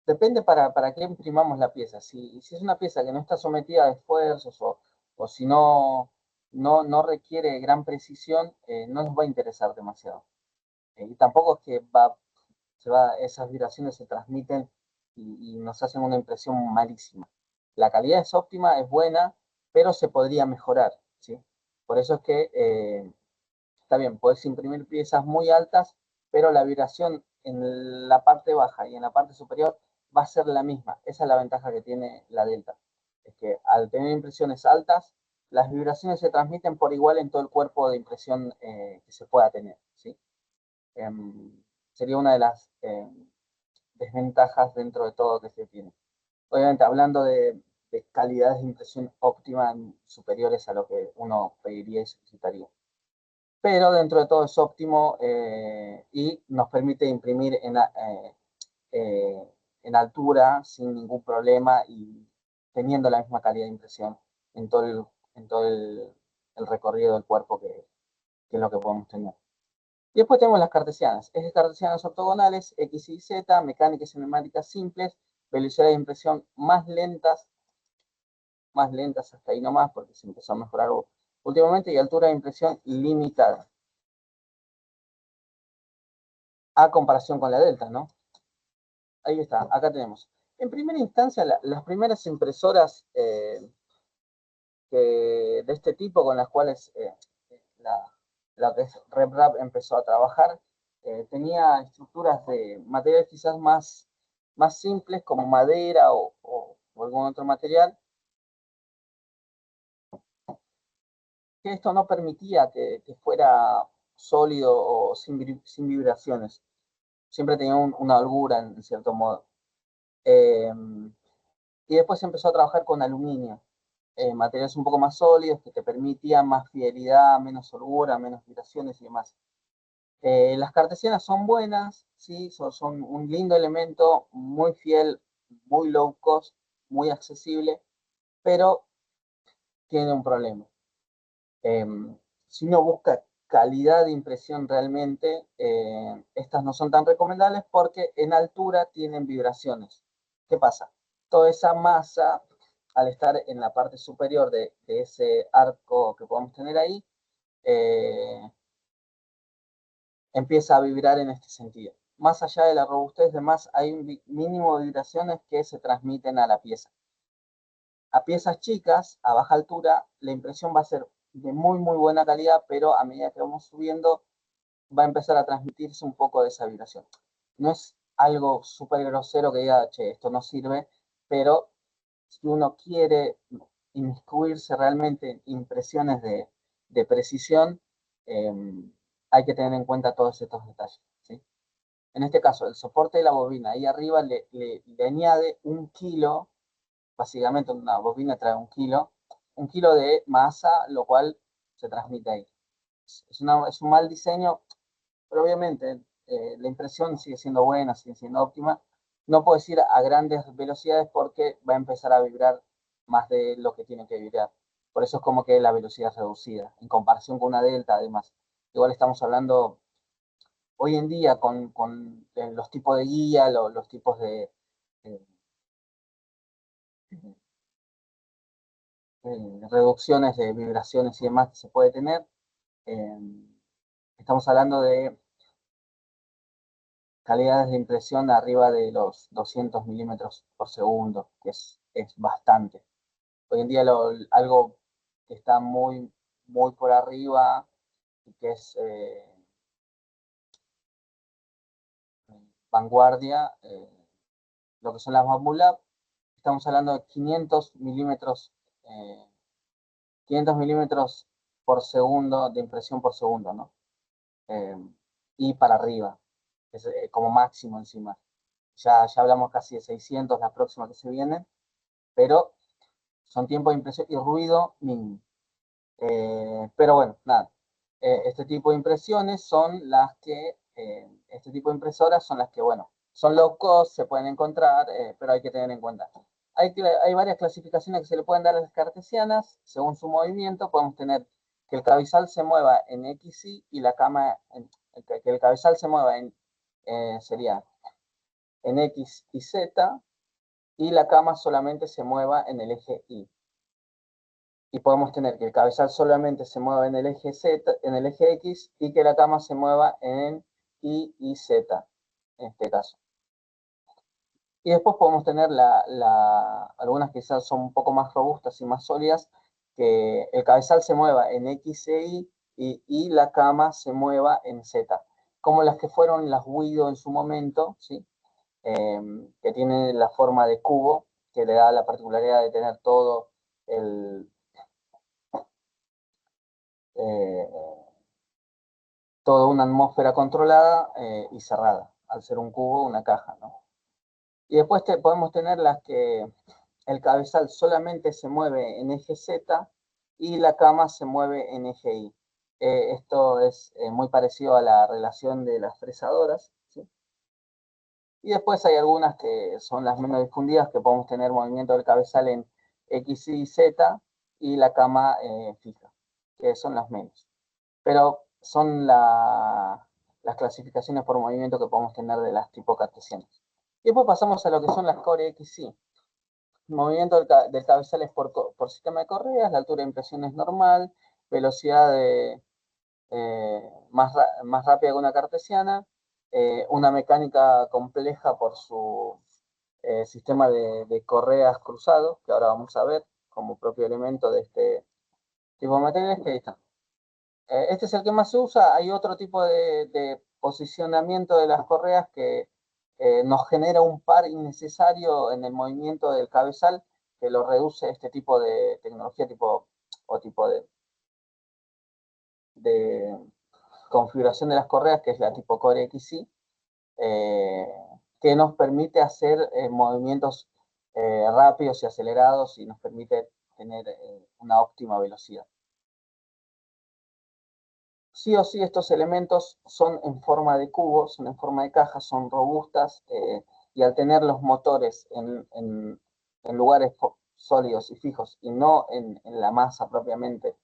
S1: Depende para qué imprimamos la pieza. Si es una pieza que no está sometida a esfuerzos o si no requiere gran precisión, no nos va a interesar demasiado. Y tampoco es que esas vibraciones se transmiten y nos hacen una impresión malísima. La calidad es óptima, es buena, pero se podría mejorar, ¿sí? Por eso es que está bien, puedes imprimir piezas muy altas, pero la vibración en la parte baja y en la parte superior va a ser la misma. Esa es la ventaja que tiene la Delta. Es que al tener impresiones altas, las vibraciones se transmiten por igual en todo el cuerpo de impresión que se pueda tener, ¿sí? Sería una de las desventajas dentro de todo que se tiene. Obviamente, hablando de calidades de impresión óptima superiores a lo que uno pediría y solicitaría. Pero dentro de todo es óptimo y nos permite imprimir en altura sin ningún problema y teniendo la misma calidad de impresión en todo el recorrido del cuerpo que es lo que podemos tener. Y después tenemos las cartesianas. Ejes cartesianas ortogonales, X y Z, mecánicas y cinemáticas simples, velocidades de impresión más lentas hasta ahí nomás, porque se empezó a mejorar últimamente, y altura de impresión limitada. A comparación con la Delta, ¿no? Ahí está, acá tenemos. En primera instancia, las primeras impresoras de este tipo con las cuales la que es RepRap empezó a trabajar, tenía estructuras de materiales quizás más simples como madera o algún otro material, que esto no permitía que fuera sólido o sin vibraciones. Siempre tenía una holgura en cierto modo. Eh, y después se empezó a trabajar con aluminio, materiales un poco más sólidos que te permitían más fidelidad, menos holgura, menos vibraciones y demás. Las cartesianas son buenas, ¿sí? Son un lindo elemento, muy fiel, muy low cost, muy accesible, pero tiene un problema. Eh, si uno busca calidad de impresión realmente, estas no son tan recomendables porque en altura tienen vibraciones. ¿Qué pasa? Toda esa masa, al estar en la parte superior de ese arco que podemos tener ahí, eh, empieza a vibrar en este sentido. Más allá de la robustez, demás, hay un mínimo de vibraciones que se transmiten a la pieza. A piezas chicas, a baja altura, la impresión va a ser de muy buena calidad, pero a medida que vamos subiendo, va a empezar a transmitirse un poco de esa vibración. No es algo súper grosero que diga, che, esto no sirve, pero si uno quiere inmiscuirse realmente en impresiones de precisión, eh, hay que tener en cuenta todos estos detalles, ¿sí? En este caso, el soporte de la bobina ahí arriba le añade 1 kilo, básicamente una bobina trae 1 kilo de masa, lo cual se transmite ahí. Es un mal diseño, pero obviamente la impresión sigue siendo buena, sigue siendo óptima. No puedes ir a grandes velocidades porque va a empezar a vibrar más de lo que tiene que vibrar. Por eso es como que la velocidad es reducida, en comparación con una delta, además. Igual estamos hablando hoy en día con los tipos de guía, los tipos de- de reducciones de vibraciones y demás que se puede tener. eh, Estamos hablando de calidades de impresión arriba de los 200 milímetros por segundo, que es bastante. Hoy en día algo que está muy por arriba y que es vanguardia, lo que son las Bambu Lab, estamos hablando de 500 milímetros por segundo de impresión por segundo, ¿no? Eh, y para arriba, es, como máximo encima. Ya hablamos casi de 600 la próxima que se viene, pero son tiempos de impresión y ruido mínimo. Pero bueno, nada. Este tipo de impresiones son las que, este tipo de impresoras son las que, bueno, son low cost, se pueden encontrar, pero hay que tener en cuenta. Hay varias clasificaciones que se le pueden dar a las cartesianas, según su movimiento. Podemos tener que el cabezal se mueva en XY y la cama, que el cabezal se mueva sería en X y Z, y la cama solamente se mueva en el eje Y. Y podemos tener que el cabezal solamente se mueva en el eje Z, en el eje X, y que la cama se mueva en Y y Z, en este caso. Y después podemos tener algunas que quizás son un poco más robustas y más sólidas, que el cabezal se mueva en X e y la cama se mueva en Z, como las que fueron las Guido en su momento, ¿sí? Que tienen la forma de cubo, que le da la particularidad de tener todo el, eh, toda una atmósfera controlada y cerrada, al ser un cubo, una caja, ¿no? Y después podemos tener las que el cabezal solamente se mueve en eje Z y la cama se mueve en eje Y. Esto es muy parecido a la relación de las fresadoras, ¿sí? Y después hay algunas que son las menos difundidas, que podemos tener movimiento del cabezal en X, Y, Z y la cama fija, que son las menos. Pero son las clasificaciones por movimiento que podemos tener de las tipo cartesianas. Y después pasamos a lo que son las Core XY. El movimiento del cabezal es por sistema de correas, la altura de impresión es normal, velocidad más rápida que una cartesiana, una mecánica compleja por su sistema de correas cruzados, que ahora vamos a ver como propio elemento de este tipo de materiales, que ahí está. Este es el que más se usa. Hay otro tipo de posicionamiento de las correas que nos genera un par innecesario en el movimiento del cabezal, que lo reduce este tipo de tecnología o tipo de configuración de las correas, que es la tipo Core XY, eh, que nos permite hacer movimientos rápidos y acelerados y nos permite tener una óptima velocidad. Sí o sí estos elementos son en forma de cubo, son en forma de caja, son robustas, y al tener los motores en lugares sólidos y fijos y no en la masa propiamente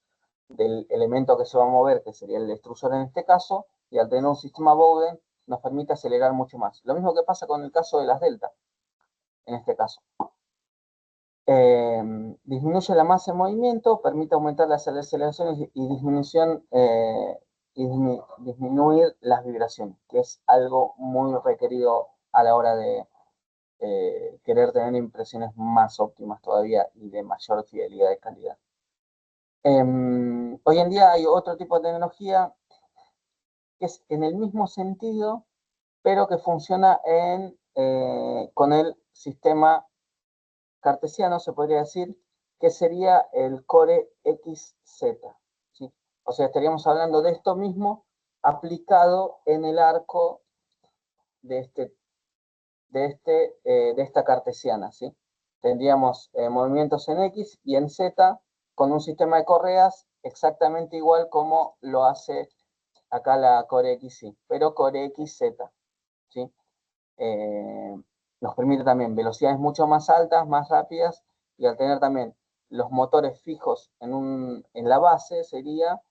S1: del elemento que se va a mover, que sería el extrusor en este caso, y al tener un sistema Bowden nos permite acelerar mucho más. Lo mismo que pasa con el caso de las delta, en este caso. Disminuye la masa en movimiento, permite aumentar las aceleraciones y disminuir las vibraciones, que es algo muy requerido a la hora de querer tener impresiones más óptimas todavía y de mayor fidelidad de calidad. Hoy en día hay otro tipo de tecnología que es en el mismo sentido, pero que funciona con el sistema cartesiano, se podría decir, que sería el Core XZ, ¿sí? O sea, estaríamos hablando de esto mismo aplicado en el arco de, de esta cartesiana, ¿sí? Tendríamos movimientos en X y en Z con un sistema de correas exactamente igual como lo hace acá la Core XY, pero Core XZ, ¿sí? Nos permite también velocidades mucho más altas, más rápidas, y al tener también los motores fijos en la base sería,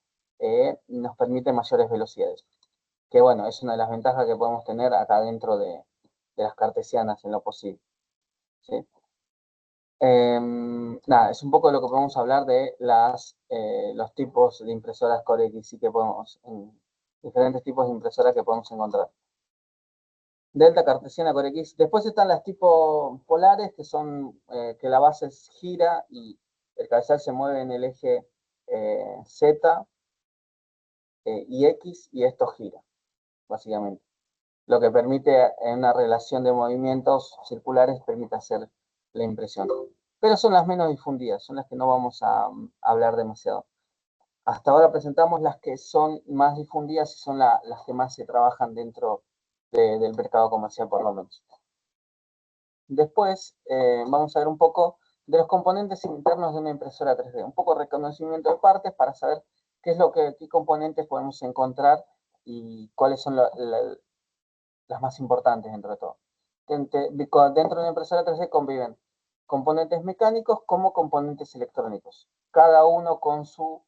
S1: nos permite mayores velocidades. Que bueno, es una de las ventajas que podemos tener acá dentro de las cartesianas en lo posible. ¿Sí? Nada, es un poco de lo que podemos hablar de los tipos de impresoras Core X y que podemos, diferentes tipos de impresoras que podemos encontrar. Delta, cartesiana, Core X. Después están las tipos polares, que son que la base gira y el cabezal se mueve en el eje Z y X y esto gira, básicamente. Lo que permite en una relación de movimientos circulares, permite hacer la impresión. Pero son las menos difundidas, son las que no vamos a hablar demasiado. Hasta ahora presentamos las que son más difundidas y son las que más se trabajan dentro del mercado comercial, por lo menos. Después vamos a ver un poco de los componentes internos de una impresora 3D, un poco de reconocimiento de partes para saber qué componentes podemos encontrar y cuáles son las más importantes dentro de todo. Dentro de una impresora 3D conviven componentes mecánicos como componentes electrónicos, cada uno con su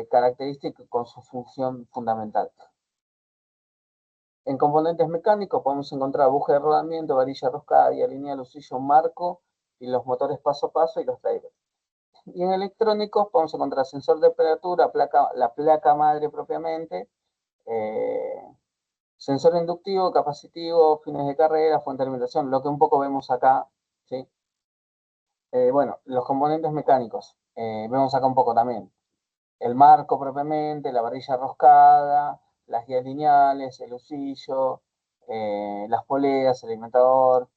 S1: característica, con su función fundamental. En componentes mecánicos podemos encontrar aguja de rodamiento, varilla roscada, guía lineal, lucillo, marco y los motores paso a paso y los drivers. Y en electrónicos podemos encontrar sensor de temperatura, la placa madre propiamente, sensor inductivo, capacitivo, fines de carrera, fuente de alimentación, lo que un poco vemos acá, ¿sí? Bueno, los componentes mecánicos, vemos acá un poco también. El marco propiamente, la varilla roscada, las guías lineales, el lucillo, las poleas, el alimentador,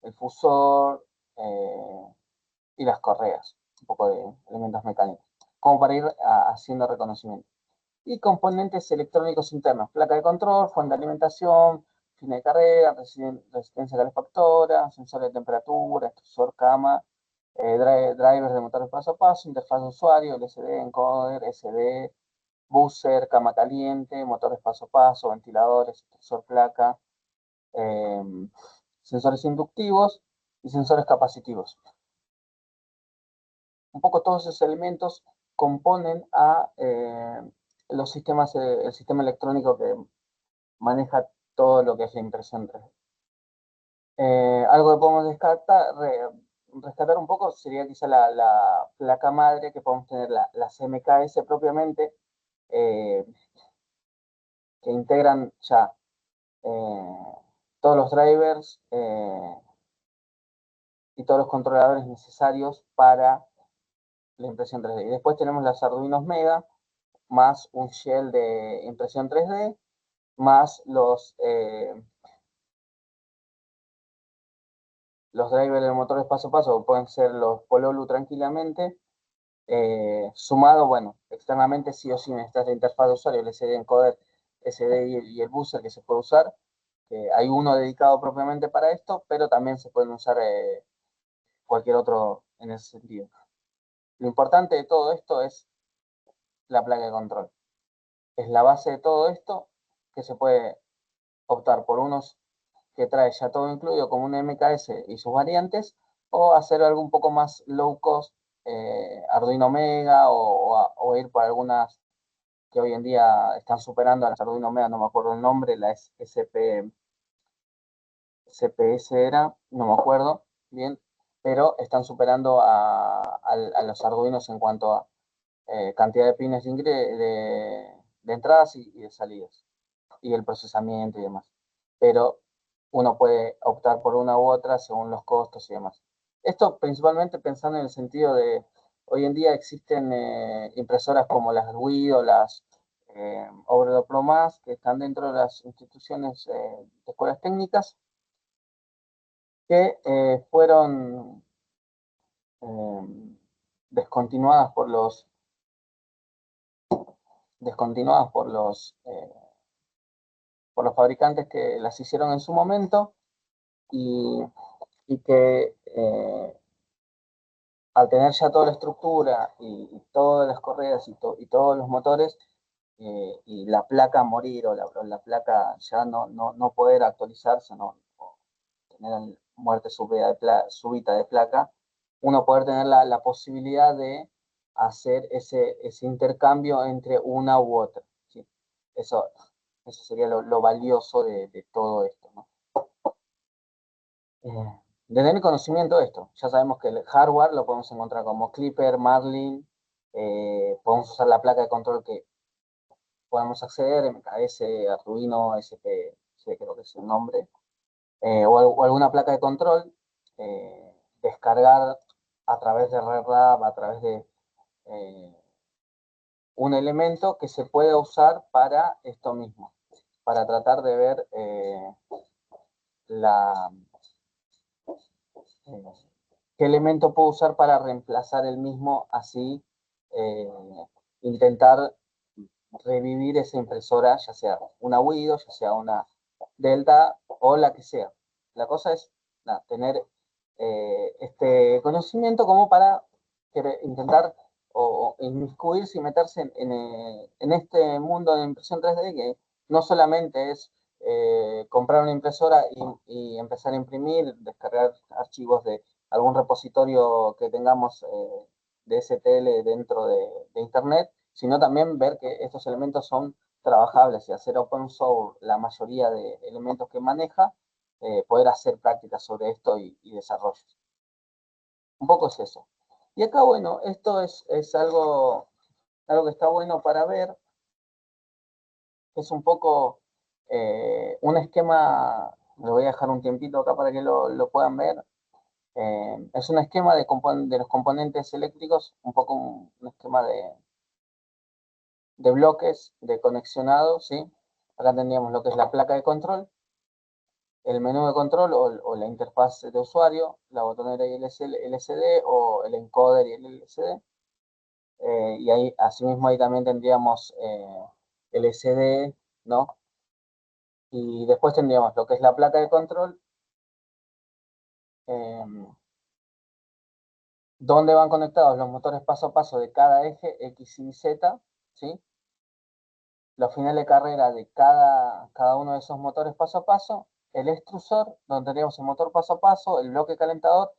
S1: el fusor y las correas, un poco de elementos mecánicos, como para ir haciendo reconocimiento. Y componentes electrónicos internos, placa de control, fuente de alimentación, fin de carrera, resistencia calefactora, sensor de temperatura, extrusor, cama, drivers de motores paso a paso, interfaz de usuario, LCD, encoder, SD, buzzer, cama caliente, motores paso a paso, ventiladores, extrusor placa, sensores inductivos y sensores capacitivos. Un poco todos esos elementos componen a los sistemas, el sistema electrónico que maneja todo lo que es la impresión 3D. Algo que podemos rescatar un poco sería quizá la placa madre, que podemos tener las MKS propiamente, que integran ya todos los drivers y todos los controladores necesarios para la impresión 3D. Y después tenemos las Arduinos Mega, más un shell de impresión 3D, más los drivers de motores paso a paso, pueden ser los Pololu tranquilamente, sumado, bueno, externamente sí o sí necesitas la interfaz de usuario, el SD encoder, SD y el buzzer que se puede usar. Hay uno dedicado propiamente para esto, pero también se pueden usar cualquier otro en ese sentido. Lo importante de todo esto es la placa de control. Es la base de todo esto, que se puede optar por unos que trae ya todo incluido como un MKS y sus variantes, o hacer algo un poco más low cost, Arduino Mega, o ir por algunas que hoy en día están superando a las Arduino Mega, no me acuerdo el nombre, la CPS era, no me acuerdo bien, pero están superando a los Arduinos en cuanto a cantidad de pines de entradas y de salidas, y el procesamiento y demás. Pero uno puede optar por una u otra según los costos y demás. Esto principalmente pensando en el sentido de, hoy en día existen impresoras como las Guido, las Obrero Pro Más, que están dentro de las instituciones de escuelas técnicas, que fueron descontinuadas descontinuadas por los fabricantes que las hicieron en su momento y que al tener ya toda la estructura y todas las correas y todos los motores y la placa morir o la placa ya no poder actualizarse, o tener muerte súbita de placa, uno poder tener la posibilidad de hacer ese intercambio entre una u otra, ¿sí? Eso, eso sería lo valioso de todo esto, ¿no? De tener conocimiento de esto, ya sabemos que el hardware lo podemos encontrar como Clipper, Marlin, podemos usar la placa de control que podemos acceder, MKS, Arduino, SP, creo que es el nombre, o alguna placa de control, descargar a través de RedRap, a través de un elemento que se puede usar para esto mismo, para tratar de ver la, eh, qué elemento puedo usar para reemplazar el mismo, así eh, intentar revivir esa impresora, ya sea una Widows, ya sea una Delta o la que sea. La cosa es nada, tener este conocimiento como para intentar o inmiscuirse y meterse en este mundo de impresión 3D que no solamente es comprar una impresora y empezar a imprimir, descargar archivos de algún repositorio que tengamos de STL dentro de Internet, sino también ver que estos elementos son trabajables y hacer open source la mayoría de elementos que maneja, poder hacer prácticas sobre esto y desarrollos. Un poco es eso. Y acá, bueno, esto es algo que está bueno para ver. Es un poco un esquema, lo voy a dejar un tiempito acá para que lo puedan ver. Es un esquema de los componentes eléctricos, un poco un esquema de bloques de conexionados, ¿sí? Acá tendríamos lo que es la placa de control, el menú de control o la interfaz de usuario, la botonera y el LCD o el encoder y el LCD. Y ahí, asimismo, ahí también tendríamos LCD, ¿no? Y después tendríamos lo que es la placa de control, eh, donde van conectados los motores paso a paso de cada eje X, Y, Z, ¿sí? Los finales de carrera de cada uno de esos motores paso a paso, el extrusor, donde tendríamos el motor paso a paso, el bloque calentador,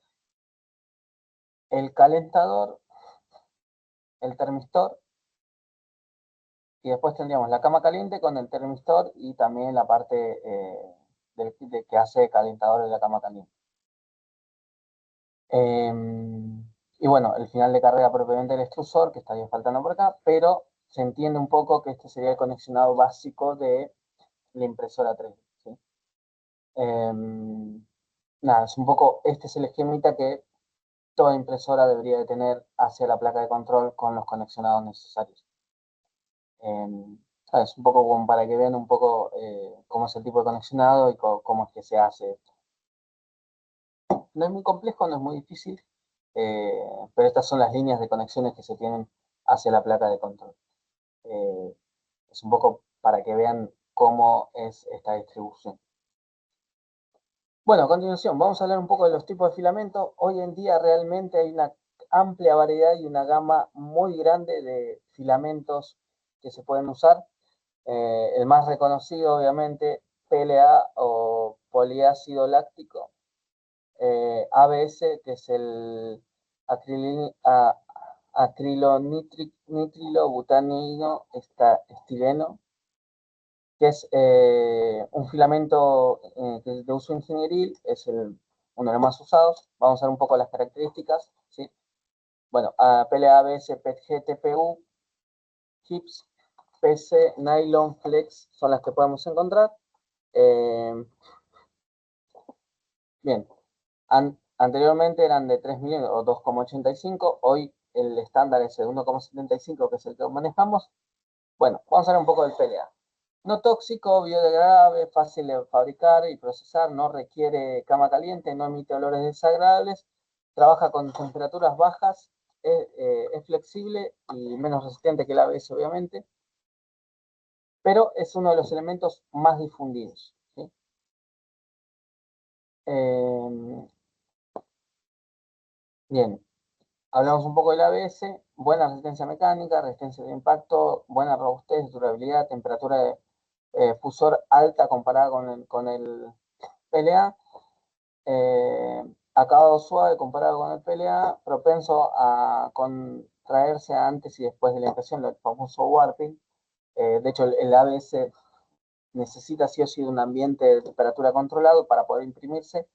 S1: el calentador, el termistor, y después tendríamos la cama caliente con el termistor y también la parte que hace calentador de la cama caliente. Y bueno, el final de carrera propiamente del extrusor, que estaría faltando por acá, pero se entiende un poco que este sería el conexionado básico de la impresora 3D, ¿sí? Nada, es un poco, este es el esquemita que toda impresora debería de tener hacia la placa de control con los conexionados necesarios. Es un poco como para que vean un poco cómo es el tipo de conexionado y cómo es que se hace. No es muy complejo, no es muy difícil, pero estas son las líneas de conexiones que se tienen hacia la placa de control. Eh, es un poco para que vean cómo es esta distribución. Bueno, a continuación, vamos a hablar un poco de los tipos de filamento. Hoy en día realmente hay una amplia variedad y una gama muy grande de filamentos que se pueden usar. El más reconocido, obviamente, PLA o poliácido láctico. ABS, que es el acrilonitrilo butanilo estileno, que es un filamento que es de uso ingenieril, es uno de los más usados. Vamos a ver un poco las características, ¿sí? Bueno, PLA, ABS, PETG, TPU, HIPS, PC, Nylon, Flex son las que podemos encontrar. Bien, anteriormente eran de 3 milímetros o 2,85, hoy el estándar es el 1,75, que es el que manejamos. Bueno, vamos a ver un poco del PLA. No tóxico, biodegradable, fácil de fabricar y procesar, no requiere cama caliente, no emite olores desagradables, trabaja con temperaturas bajas, es flexible y menos resistente que el ABS, obviamente, pero es uno de los elementos más difundidos, ¿sí? Bien, hablamos un poco del ABS, buena resistencia mecánica, resistencia de impacto, buena robustez, durabilidad, temperatura de fusor alta comparada con el PLA. acabado suave comparado con el PLA, propenso a contraerse antes y después de la impresión, el famoso warping. De hecho, el ABS necesita sí o sí de un ambiente de temperatura controlado para poder imprimirse,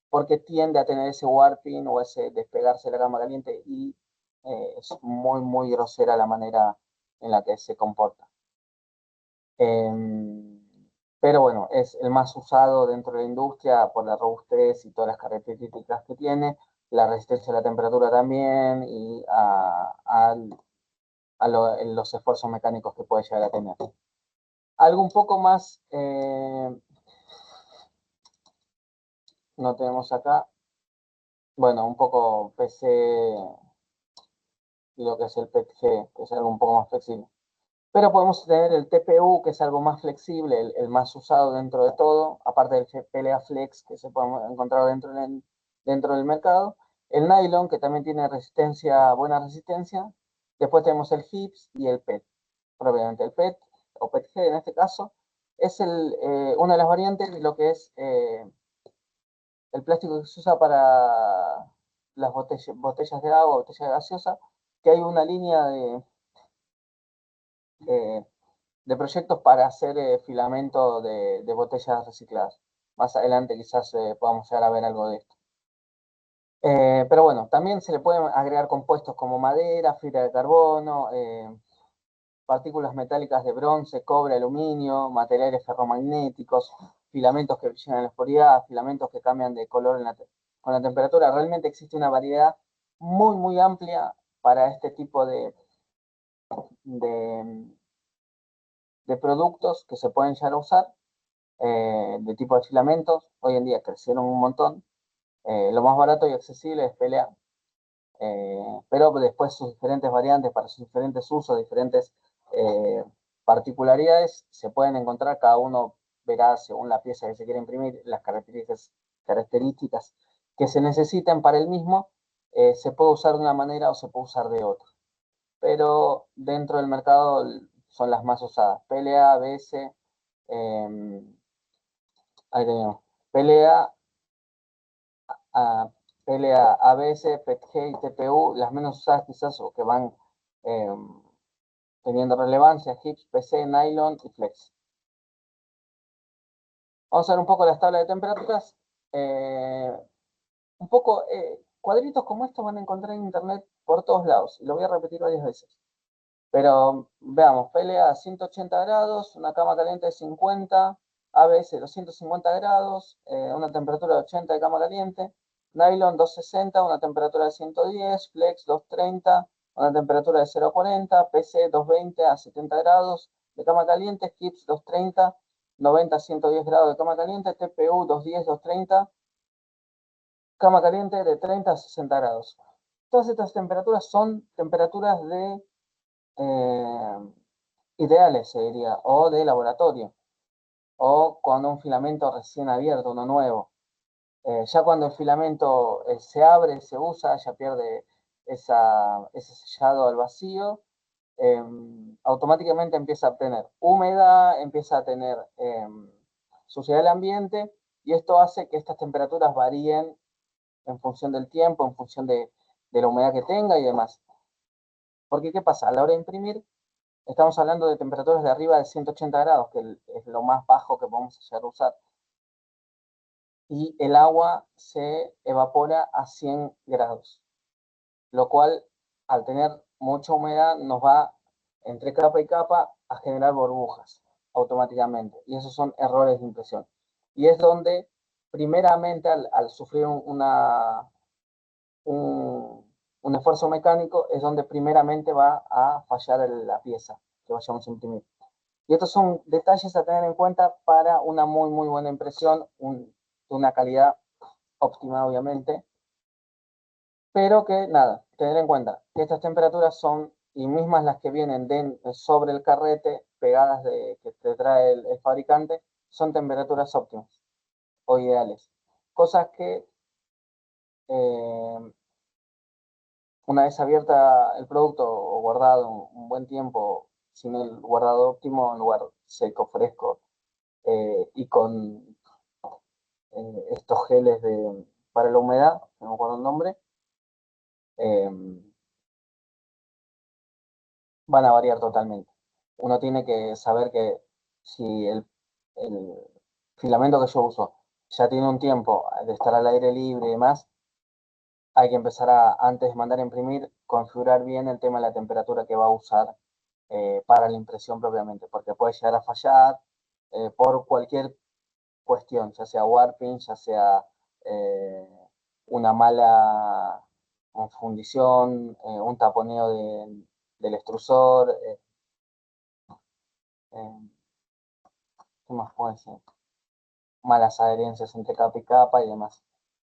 S1: porque tiende a tener ese warping o ese despegarse de la cama caliente y es muy, muy grosera la manera en la que se comporta. Em, pero bueno, es el más usado dentro de la industria por la robustez y todas las características que tiene, la resistencia a la temperatura también y los esfuerzos mecánicos que puede llegar a tener. Algo un poco más, no tenemos acá, bueno, un poco PC y lo que es el PETG, que es algo un poco más flexible. Pero podemos tener el TPU, que es algo más flexible, el más usado dentro de todo, aparte del PLA Flex que se puede encontrar dentro del mercado. El nylon, que también tiene resistencia, buena resistencia. Después tenemos el HIPS y el PET. Propiamente el PET, o PETG en este caso, es una de las variantes de lo que es el plástico que se usa para las botellas de agua, botellas de gaseosa, que hay una línea eh, de proyectos para hacer filamento de botellas recicladas. Más adelante quizás podamos llegar a ver algo de esto. Pero bueno, también se le pueden agregar compuestos como madera, fibra de carbono, partículas metálicas de bronce, cobre, aluminio, materiales ferromagnéticos, filamentos que brillan en la oscuridad, filamentos que cambian de color con la temperatura. Realmente existe una variedad muy, muy amplia para este tipo de, de productos que se pueden llegar a usar, de tipo de filamentos. Hoy en día crecieron un montón. Lo más barato y accesible es PLA, pero después sus diferentes variantes para sus diferentes usos, diferentes eh, particularidades, se pueden encontrar, cada uno verá según la pieza que se quiere imprimir, las características que se necesitan para el mismo, se puede usar de una manera o se puede usar de otra. Pero dentro del mercado son las más usadas. PLA, ABS, ahí tenemos. PLA, a PLA, ABS, PETG y TPU, las menos usadas quizás o que van eh, teniendo relevancia, HIPS, PC, Nylon y Flex. Vamos a ver un poco las tablas de temperaturas. Eh, un poco, cuadritos como estos van a encontrar en internet por todos lados. Y lo voy a repetir varias veces. Pero veamos, PLA 180 grados, una cama caliente de 50, ABS 250 grados, una temperatura de 80 de cama caliente, nylon 260, una temperatura de 110, flex 230, una temperatura de 0,40, PC 220 a 70 grados de cama caliente, HIPS 230, 90 a 110 grados de cama caliente, TPU 210, 230, cama caliente de 30 a 60 grados. Todas estas temperaturas son temperaturas de ideales, se diría, o de laboratorio, o cuando un filamento recién abierto, uno nuevo. Ya cuando el filamento se abre, se usa, ya pierde ese sellado al vacío, automáticamente empieza a tener humedad, empieza a tener suciedad del ambiente, y esto hace que estas temperaturas varíen en función del tiempo, en función de la humedad que tenga y demás. Porque, ¿qué pasa? A la hora de imprimir, estamos hablando de temperaturas de arriba de 180 grados, que es lo más bajo que podemos llegar a usar. Y el agua se evapora a 100 grados, lo cual, al tener mucha humedad, nos va entre capa y capa a generar burbujas automáticamente. Y esos son errores de impresión. Y es donde, primeramente, al sufrir un esfuerzo mecánico, es donde primeramente va a fallar la pieza que vayamos a imprimir. Y estos son detalles a tener en cuenta para una muy, muy buena impresión, de una calidad óptima, obviamente, pero que nada, tener en cuenta que estas temperaturas son, y mismas las que vienen sobre el carrete, pegadas que te trae el fabricante, son temperaturas óptimas o ideales. Cosas que eh, una vez abierta el producto o guardado un buen tiempo sin el guardado óptimo, en lugar seco, fresco, y con estos geles para la humedad, no me acuerdo el nombre, eh, van a variar totalmente. Uno tiene que saber que si el filamento que yo uso ya tiene un tiempo de estar al aire libre y demás, hay que empezar a, antes de mandar a imprimir, configurar bien el tema de la temperatura que va a usar para la impresión propiamente, porque puede llegar a fallar por cualquier cuestión, ya sea warping, ya sea eh, una mala fundición, un taponeo del extrusor, eh, ¿qué más puede ser? Malas adherencias entre capa y capa y demás.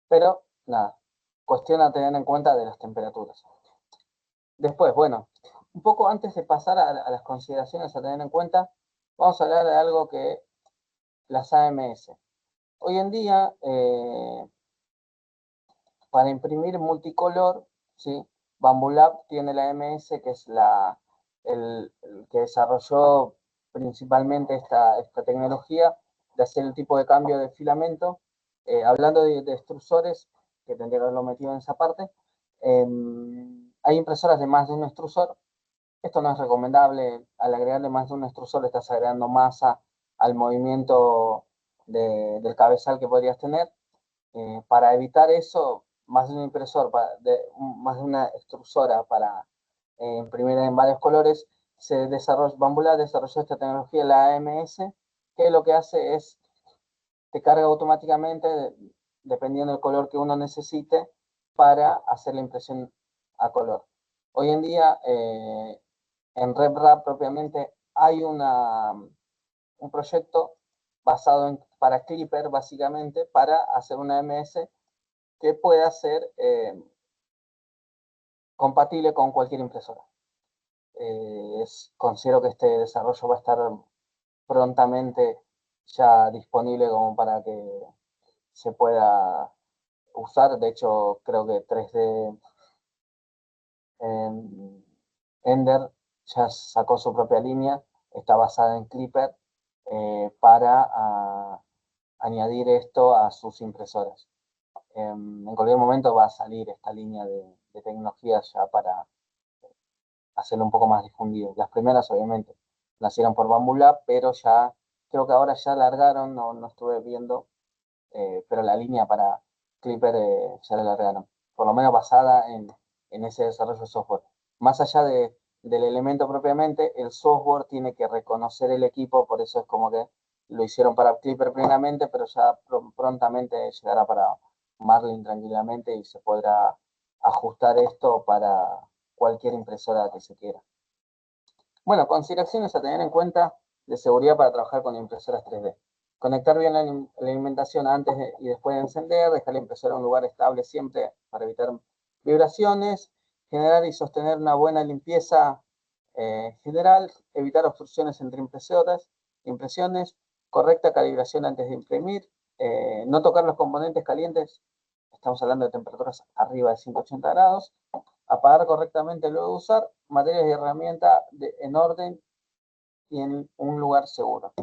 S1: Pero nada, cuestión a tener en cuenta de las temperaturas. Después, bueno, un poco antes de pasar a las consideraciones a tener en cuenta, vamos a hablar de algo que las AMS. Hoy en día, para imprimir multicolor, ¿sí? Bambu Lab tiene la AMS, que es el que desarrolló principalmente esta tecnología de hacer el tipo de cambio de filamento. Hablando de extrusores, que tendría que haberlo metido en esa parte, hay impresoras de más de un extrusor. Esto no es recomendable. Al agregarle más de un extrusor, le estás agregando masa al movimiento del cabezal que podrías tener. Para evitar eso, más de un impresor, más de una extrusora para imprimir en varios colores, Bambular desarrolló esta tecnología, la AMS, que lo que hace es, te carga automáticamente, dependiendo del color que uno necesite, para hacer la impresión a color. Hoy en día, en RepRap propiamente, hay un proyecto para Clipper, básicamente, para hacer una MS que pueda ser compatible con cualquier impresora. Considero que este desarrollo va a estar prontamente ya disponible como para que se pueda usar. De hecho, creo que 3D Ender ya sacó su propia línea, está basada en Clipper para añadir esto a sus impresoras. En cualquier momento va a salir esta línea de tecnología ya para hacerlo un poco más difundido. Las primeras, obviamente, nacieron por Bambu Lab, pero ya creo que ahora ya largaron, no estuve viendo, pero la línea para Clipper ya la largaron, por lo menos basada en ese desarrollo de software. Más allá del elemento propiamente, el software tiene que reconocer el equipo, por eso es como que lo hicieron para Clipper primeramente, pero ya prontamente llegará para Marlin tranquilamente y se podrá ajustar esto para cualquier impresora que se quiera. Bueno, consideraciones a tener en cuenta de seguridad para trabajar con impresoras 3D. Conectar bien la alimentación antes y después de encender, dejar la impresora en un lugar estable siempre para evitar vibraciones, generar y sostener una buena limpieza general, evitar obstrucciones entre impresiones, correcta calibración antes de imprimir, no tocar los componentes calientes, estamos hablando de temperaturas arriba de 180 grados, apagar correctamente luego de usar, materiales y herramientas en orden y en un lugar seguro.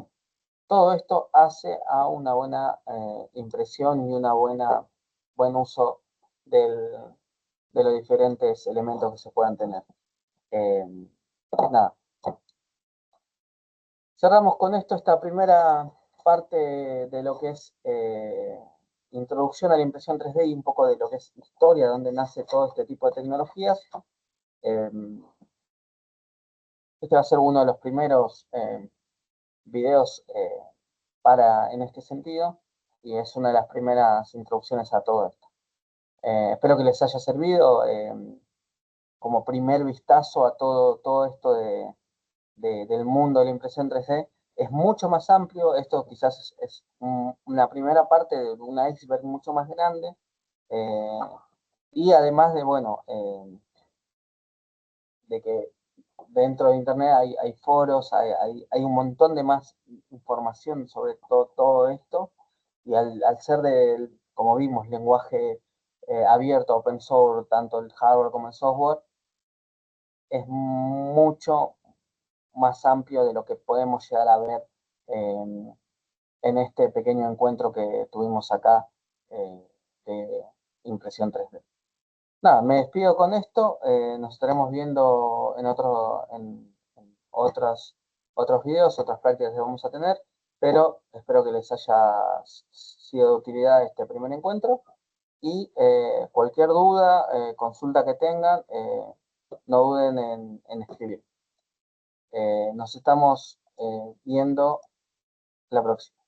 S1: Todo esto hace a una buena impresión y buen uso de los diferentes elementos que se puedan tener. Eh, nada. Cerramos con esto esta primera parte de lo que es introducción a la impresión 3D y un poco de lo que es historia, donde nace todo este tipo de tecnologías. Eh, este va a ser uno de los primeros videos en este sentido y es una de las primeras introducciones a todo esto. Espero que les haya servido como primer vistazo a todo esto del mundo de la impresión 3D. Es mucho más amplio, esto quizás es una primera parte de una iceberg mucho más grande eh, y además de, bueno, de que dentro de Internet hay foros, hay un montón de más información sobre todo esto y al ser como vimos, lenguaje abierto, open source, tanto el hardware como el software, es mucho más amplio de lo que podemos llegar a ver en este pequeño encuentro que tuvimos acá, eh, de impresión 3D. Nada, me despido con esto. Nos estaremos viendo en otros videos, otras prácticas que vamos a tener, pero espero que les haya sido de utilidad este primer encuentro. Y cualquier duda, consulta que tengan, no duden en escribir. Nos estamos viendo la próxima.